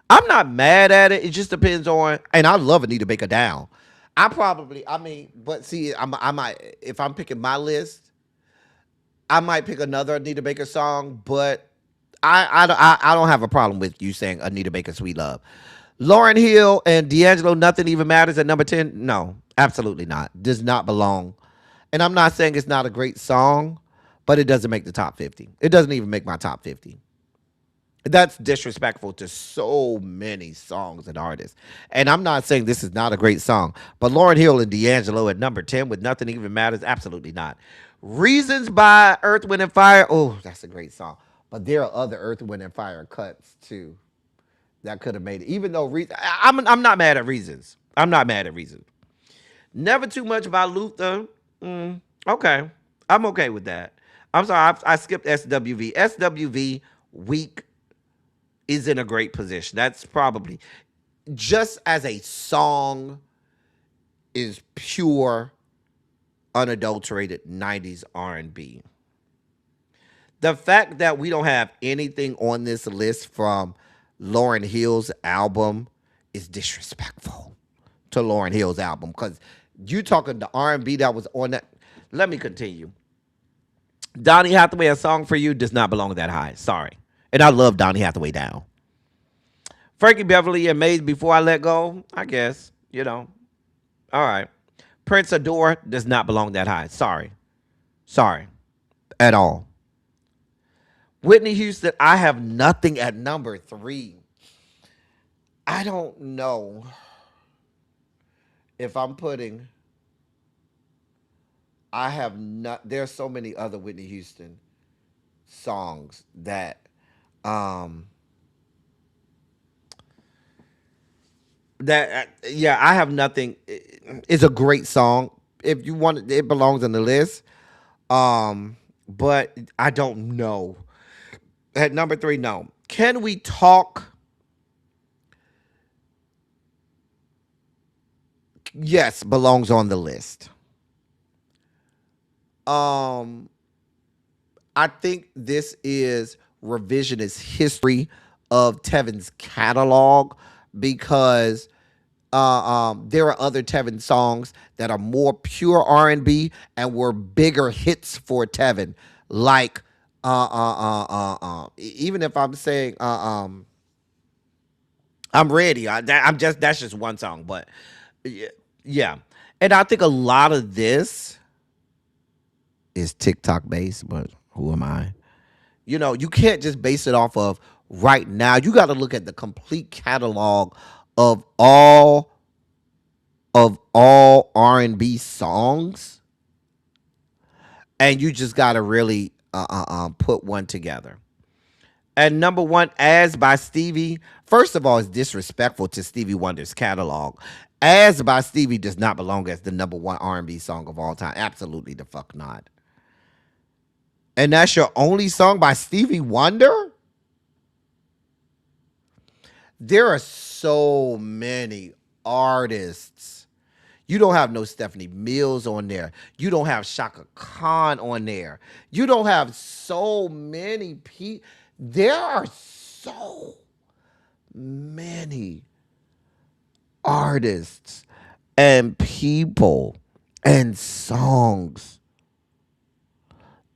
I'm not mad at it. It just depends on, and I love Anita Baker down. But see, I might, if I'm picking my list, I might pick another Anita Baker song, but I don't have a problem with you saying Anita Baker, Sweet Love. Lauryn Hill and D'Angelo, Nothing Even Matters at number 10. No, absolutely not. Does not belong. And I'm not saying it's not a great song, but it doesn't make the top 50. It doesn't even make my top 50. That's disrespectful to so many songs and artists. And I'm not saying this is not a great song, but Lauryn Hill and D'Angelo at number 10 with Nothing Even Matters, absolutely not. Reasons by Earth, Wind, and Fire. Oh, that's a great song. But there are other Earth, Wind, and Fire cuts, too, that could have made it. Even though I'm not mad at Reasons. I'm not mad at Reasons. Never Too Much by Luther. Okay. I'm okay with that. I'm sorry, I skipped SWV. SWV, Weak, is in a great position. That's probably, just as a song, is pure, unadulterated 90s R&B. The fact that we don't have anything on this list from Lauryn Hill's album is disrespectful to Lauryn Hill's album, because you talking the R&B that was on that. Let me continue. Donny Hathaway, A Song for You, does not belong that high. Sorry. And I love Donny Hathaway down. Frankie Beverly and Maze, Before I Let Go, I guess, All right. Prince, Adore, does not belong that high. Sorry. At all. Whitney Houston, I Have Nothing at number 3. I don't know if I'm putting there's so many other Whitney Houston songs that I Have Nothing is a great song. If you want it belongs on the list. But I don't know. At number 3, no. Can We Talk? Yes, belongs on the list. I think this is revisionist history of Tevin's catalog, because there are other Tevin songs that are more pure R&B and were bigger hits for Tevin, like even if I'm saying I'm Ready, that's just one song, but yeah. And I think a lot of this is TikTok based, but who am I? You can't just base it off of right now. You got to look at the complete catalog of all R&B songs, and you just got to really put one together. And number 1, As by Stevie. First of all, it's disrespectful to Stevie Wonder's catalog. As by Stevie does not belong as the number 1 R&B song of all time. Absolutely the fuck not. And that's your only song by Stevie Wonder? There are so many artists. You don't have no Stephanie Mills on there. You don't have Shaka Khan on there. You don't have so many people. There are so many artists and people and songs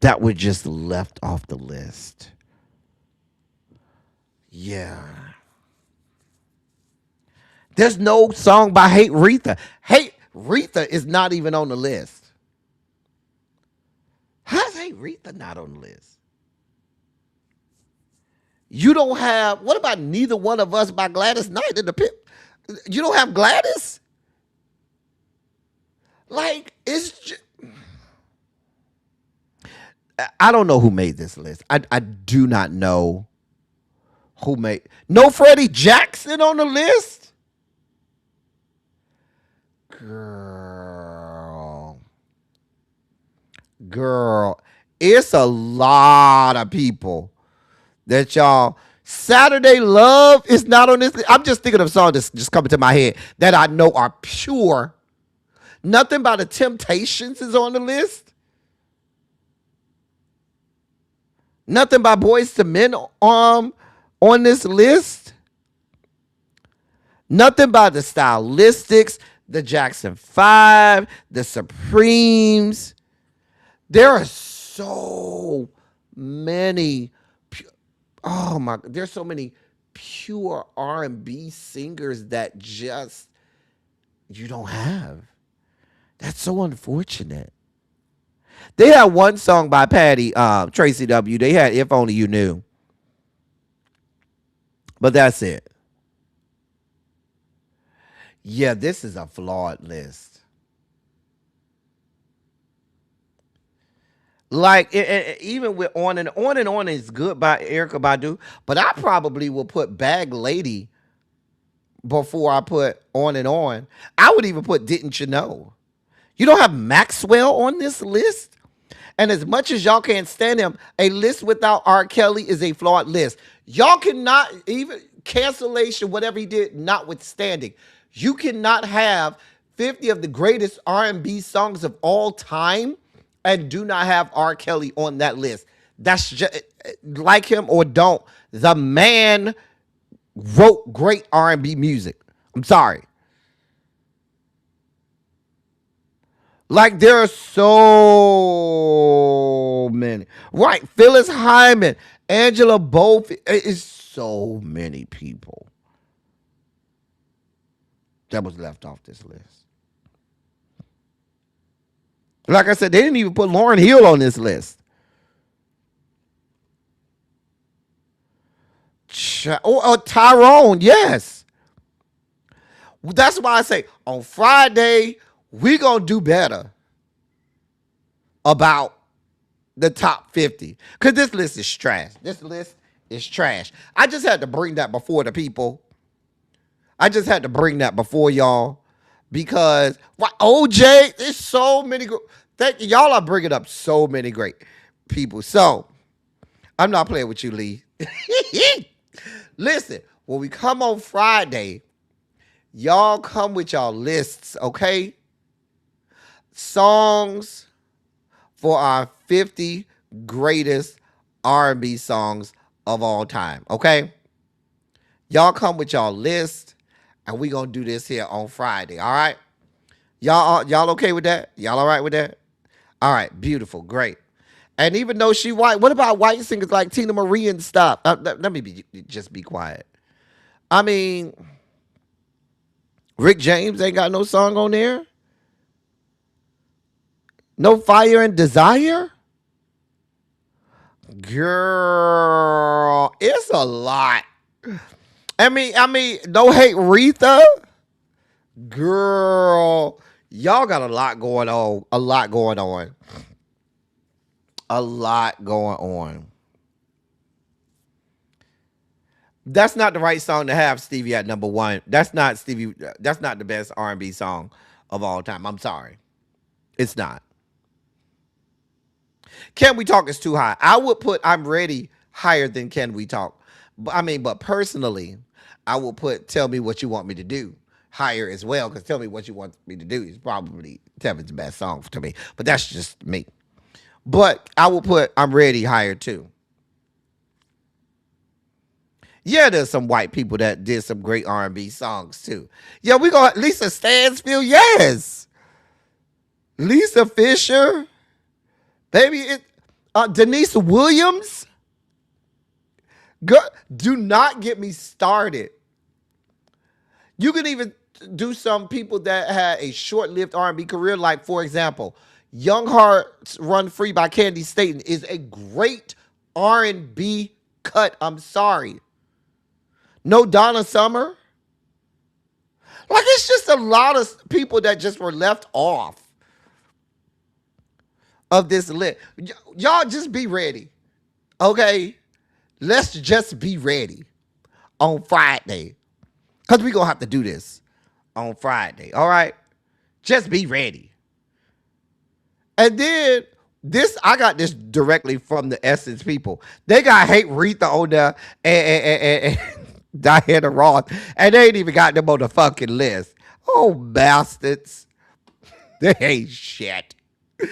that were just left off the list. Yeah. There's no song by Hate Retha. Hate Retha is not even on the list. How's Hate Retha not on the list? You don't have, what about Neither One of Us by Gladys Knight in the pit? You don't have Gladys? Like, it's just, I don't know who made this list. I do not know who made. No Freddie Jackson on the list? Girl, it's a lot of people that y'all. Saturday Love is not on this list. I'm just thinking of songs that's just coming to my head that I know are pure Nothing by the Temptations is on the list. Nothing by Boys to Men on this list. Nothing by the Stylistics, the Jackson 5, the Supremes. There are so many. Oh my! There's so many pure R&B singers that just you don't have. That's so unfortunate. They had one song by Patty, Tracy W. They had If Only You Knew. But that's it. Yeah, this is a flawed list. Like, even with On and On is good by Erykah Badu, but I probably will put Bag Lady before I put On and On. I would even put Didn't You Know. You don't have Maxwell on this list? And as much as y'all can't stand him, a list without R. Kelly is a flawed list. Y'all cannot, even cancellation, whatever he did, notwithstanding, you cannot have 50 of the greatest R&B songs of all time and do not have R. Kelly on that list. That's just, like him or don't, the man wrote great R&B music. I'm sorry. Like, there are so many. Right. Phyllis Hyman, Angela Bofield. It's so many people that was left off this list. Like I said, they didn't even put Lauryn Hill on this list. Tyrone, yes. That's why I say on Friday, we're going to do better about the top 50. Because this list is trash. This list is trash. I just had to bring that before the people. I just had to bring that before y'all. Because OJ, there's so many. Thank you. Y'all are bringing up so many great people. So, I'm not playing with you, Lee. Listen, when we come on Friday, y'all come with y'all lists, okay? Songs for our 50 greatest R&B songs of all time, okay? Y'all come with y'all list, and we gonna do this here on Friday, all right? Y'all okay with that? Y'all all right with that? All right, beautiful, great. And even though she white, what about white singers like Tina Marie and stuff? Let me just be quiet. I mean, Rick James ain't got no song on there. No Fire and Desire? Girl, it's a lot. I mean, No Hate Retha? Girl, y'all got a lot going on. A lot going on. A lot going on. That's not the right song to have Stevie at number one. That's not Stevie. That's not the best R&B song of all time. I'm sorry. It's not. Can We Talk is too high. I would put I'm Ready higher than Can We Talk. But personally, I will put Tell Me What You Want Me to Do higher as well, because Tell Me What You Want Me to Do is probably Tevin's best song to me. But that's just me. But I will put I'm Ready higher too. Yeah, there's some white people that did some great R&B songs too. Yeah, we got Lisa Stansfield, yes. Lisa Fisher. Baby, Denise Williams. Do not get me started. You can even do some people that had a short-lived R&B career, like, for example, Young Hearts Run Free by Candy Staten is a great R&B cut. I'm sorry. No Donna Summer. Like, it's just a lot of people that just were left off of this list. Y'all just be ready. Okay? Let's just be ready on Friday. Because we're going to have to do this on Friday. All right? Just be ready. And then I got this directly from the Essence people. They got Hate Retha on there and Diana Ross. And they ain't even got them on the fucking list. Oh, bastards. They ain't shit. Here's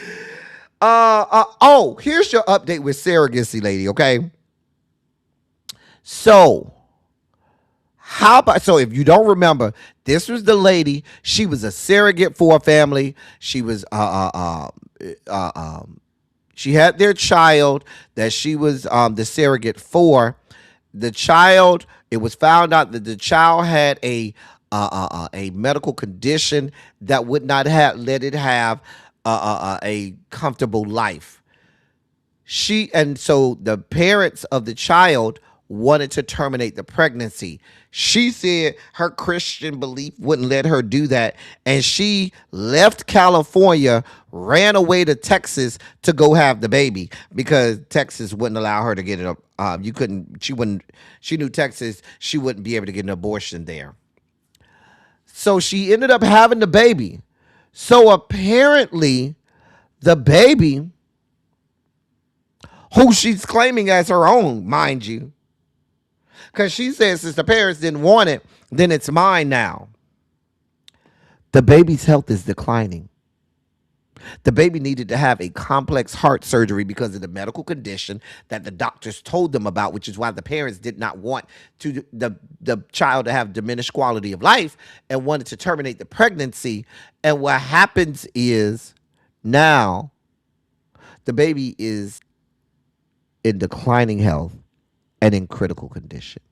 your update with surrogacy, lady. Okay. So, if you don't remember, this was the lady. She was a surrogate for a family. She was she had their child that she was the surrogate for. The child, it was found out that the child had a medical condition that would not have let it have a comfortable life. So the parents of the child wanted to terminate the pregnancy. She said her Christian belief wouldn't let her do that, and she left California, ran away to Texas to go have the baby because Texas wouldn't allow her to get it. She knew Texas, she wouldn't be able to get an abortion there. So she ended up having the baby. So apparently the baby, who she's claiming as her own, mind you, because she says since the parents didn't want it, then it's mine now. The baby's health is declining. The baby needed to have a complex heart surgery because of the medical condition that the doctors told them about, which is why the parents did not want the child to have diminished quality of life and wanted to terminate the pregnancy. And what happens is now the baby is in declining health and in critical condition.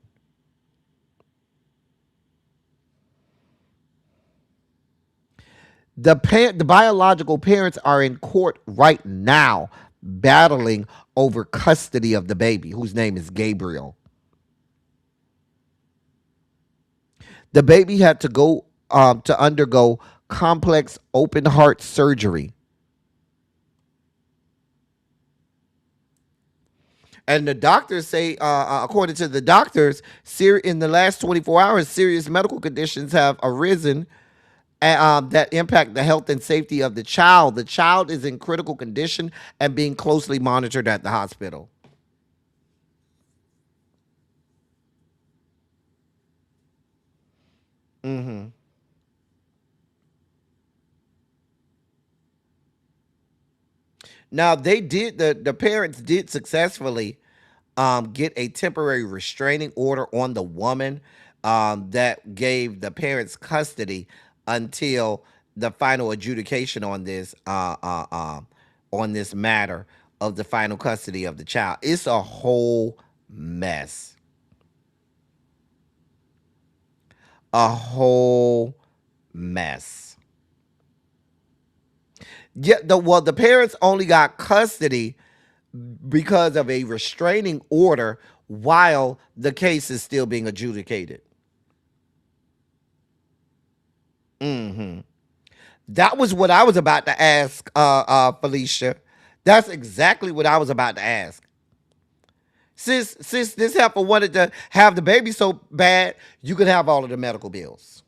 The biological parents are in court right now battling over custody of the baby, whose name is Gabriel. The baby had to go to undergo complex open heart surgery. And the doctors say, according to the doctors, in the last 24 hours, serious medical conditions have arisen that impact the health and safety of the child. The child is in critical condition and being closely monitored at the hospital. Now the parents did successfully get a temporary restraining order on the woman that gave the parents custody until the final adjudication on this matter of the final custody of the child. It's a whole mess. A whole mess. Yeah, the parents only got custody because of a restraining order while the case is still being adjudicated. That was what I was about to ask, Felicia. That's exactly what I was about to ask. Since this heifer wanted to have the baby so bad, you could have all of the medical bills.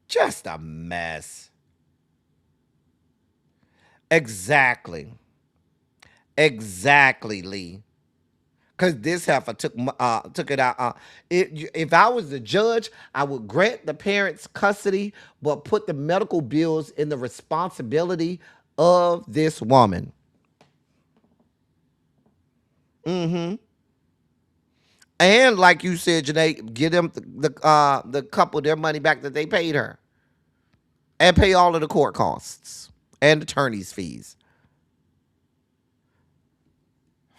Just a mess. Exactly, Lee. Because this heifer took it out. If I was the judge, I would grant the parents custody, but put the medical bills in the responsibility of this woman. And like you said, Janae, give them the couple their money back that they paid her, and pay all of the court costs and attorney's fees.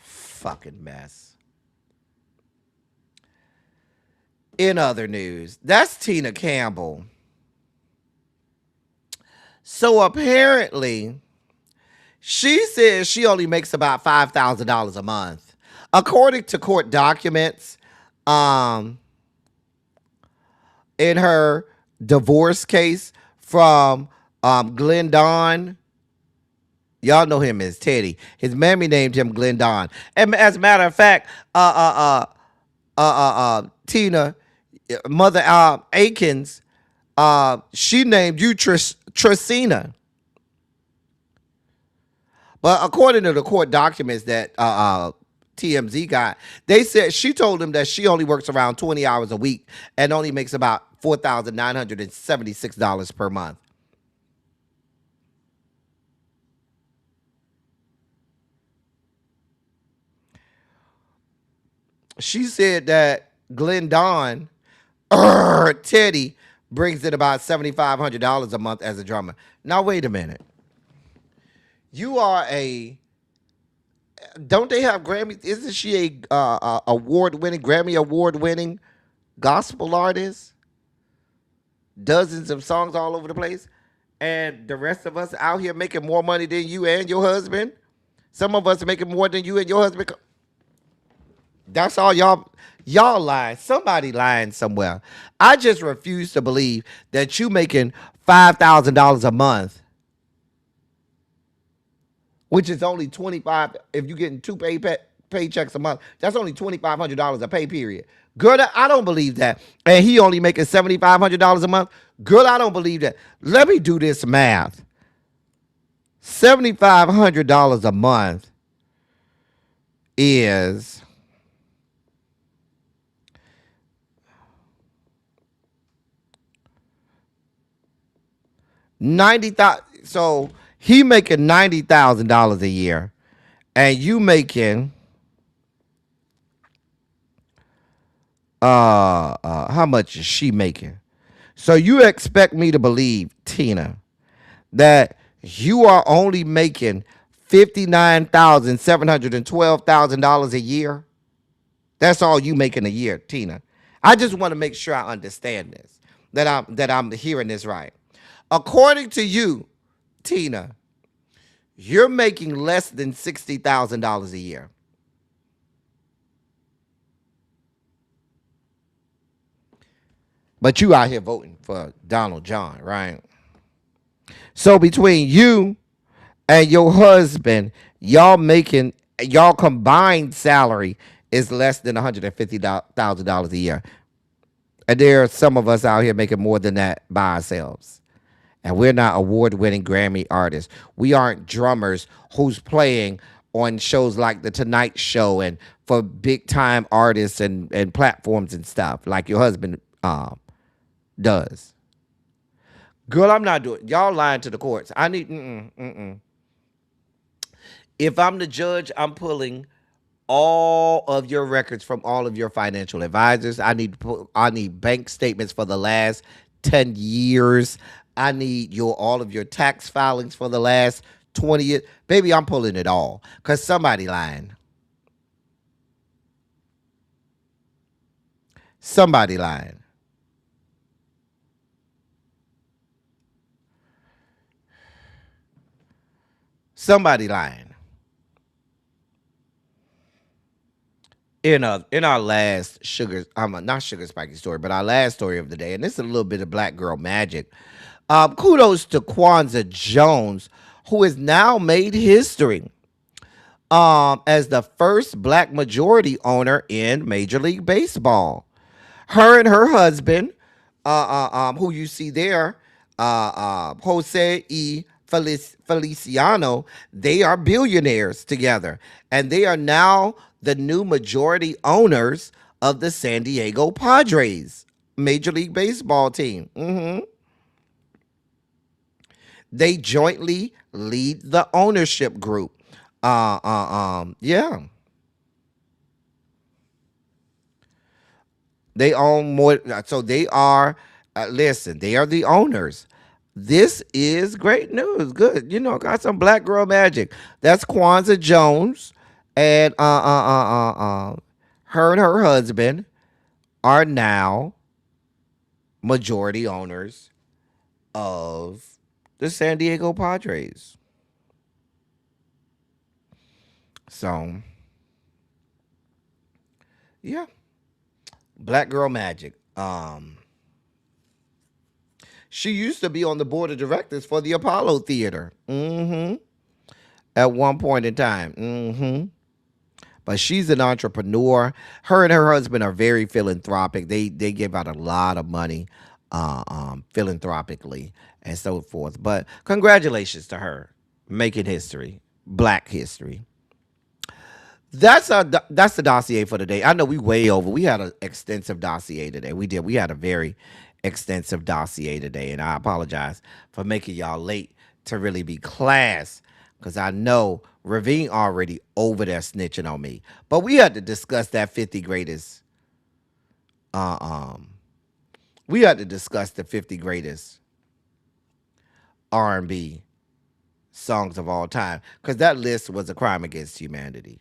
Fucking mess. In other news, that's Tina Campbell. So apparently, she says she only makes about $5,000 a month. According to court documents, in her divorce case from Glendon, y'all know him as Teddy. His mammy named him Glendon. And as a matter of fact, Tina, Mother Akins, she named you Tracina. But according to the court documents that TMZ got. They said she told him that she only works around 20 hours a week and only makes about $4,976 per month. She said that Glendon Teddy brings in about $7,500 a month as a drummer. Now, wait a minute. You are don't they have Grammy? Isn't she a award-winning, Grammy award-winning gospel artist? Dozens of songs all over the place. And the rest of us out here making more money than you and your husband. Some of us are making more than you and your husband. That's all y'all lying. Somebody lying somewhere. I just refuse to believe that you making $5,000 a month, which is only 25. If you're getting two paychecks a month, that's only $2,500 a pay period. Girl, I don't believe that. And he only making $7,500 a month. Girl, I don't believe that. Let me do this math. $7,500 a month is $90,000. So he making $90,000 a year, and you making how much is she making? So you expect me to believe, Tina, that you are only making $59,712,000 a year? That's all you making a year, Tina. I just want to make sure I understand this, that I'm hearing this right. According to you, Tina, you're making less than $60,000 a year. But you out here voting for Donald John, right? So between you and your husband, y'all combined salary is less than $150,000 a year. And there are some of us out here making more than that by ourselves. And we're not award-winning Grammy artists. We aren't drummers who's playing on shows like The Tonight Show and for big-time artists and platforms and stuff like your husband does. Girl, I'm not doing. Y'all lying to the courts. I need. If I'm the judge, I'm pulling all of your records from all of your financial advisors. I need bank statements for the last 10 years. I need all of your tax filings for the last 20 years. Baby, I'm pulling it all because somebody lying. Somebody lying. Somebody lying. In our last not sugar spiky story, but our last story of the day, and this is a little bit of black girl magic. Kudos to Kwanzaa Jones, who has now made history as the first black majority owner in Major League Baseball. Her and her husband, who you see there, Jose E. Feliciano, they are billionaires together, and they are now the new majority owners of the San Diego Padres Major League Baseball team. They jointly lead the ownership group. Yeah. They own more, so they are, listen, they are the owners. This is great news. Good. Got some black girl magic. That's Kwanzaa Jones. And her and her husband are now majority owners of the San Diego Padres. So, yeah. Black girl magic. She used to be on the board of directors for the Apollo Theater. At one point in time. But she's an entrepreneur. Her and her husband are very philanthropic. They give out a lot of money philanthropically and so forth. But congratulations to her. Making history. Black history. That's the dossier for today. I know we way over. We had an extensive dossier today. We did. We had a very extensive dossier today, and I apologize for making y'all late to really be class, because I know Ravine already over there snitching on me. But we had to discuss that 50 greatest. We had to discuss the 50 greatest R&B songs of all time, because that list was a crime against humanity.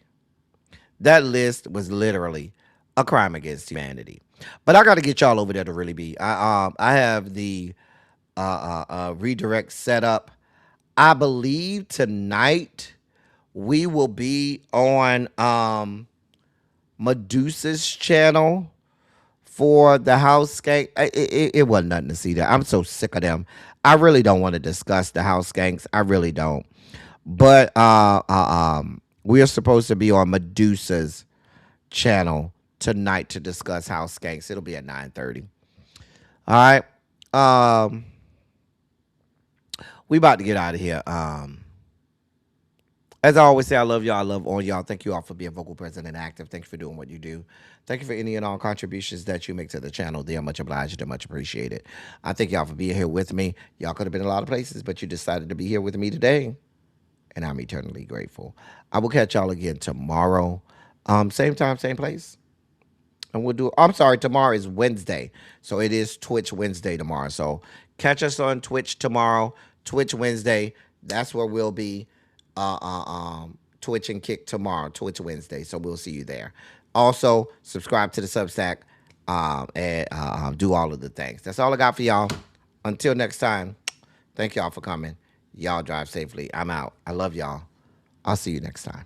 That list was literally a crime against humanity. But I got to get y'all over there to really be. I have the redirect set up. I believe tonight we will be on Medusa's channel for the house skank. It wasn't nothing to see there. I'm so sick of them. I really don't want to discuss the house skanks. I really don't. But we are supposed to be on Medusa's channel tonight to discuss house skanks. It'll be at 9:30. All right. We about to get out of here. As I always say, I love y'all. I love all y'all. Thank you all for being vocal, present, and active. Thank you for doing what you do. Thank you for any and all contributions that you make to the channel. They are much obliged and much appreciated. I thank y'all for being here with me. Y'all could have been a lot of places, but you decided to be here with me today, and I'm eternally grateful. I will catch y'all again tomorrow. Same time, same place. And we'll do, I'm sorry, tomorrow is Wednesday. So it is Twitch Wednesday tomorrow. So catch us on Twitch tomorrow, Twitch Wednesday. That's where we'll be. Twitch and Kick tomorrow, Twitch Wednesday. So we'll see you there. Also, subscribe to the Substack and do all of the things. That's all I got for y'all. Until next time, thank y'all for coming. Y'all drive safely. I'm out. I love y'all. I'll see you next time.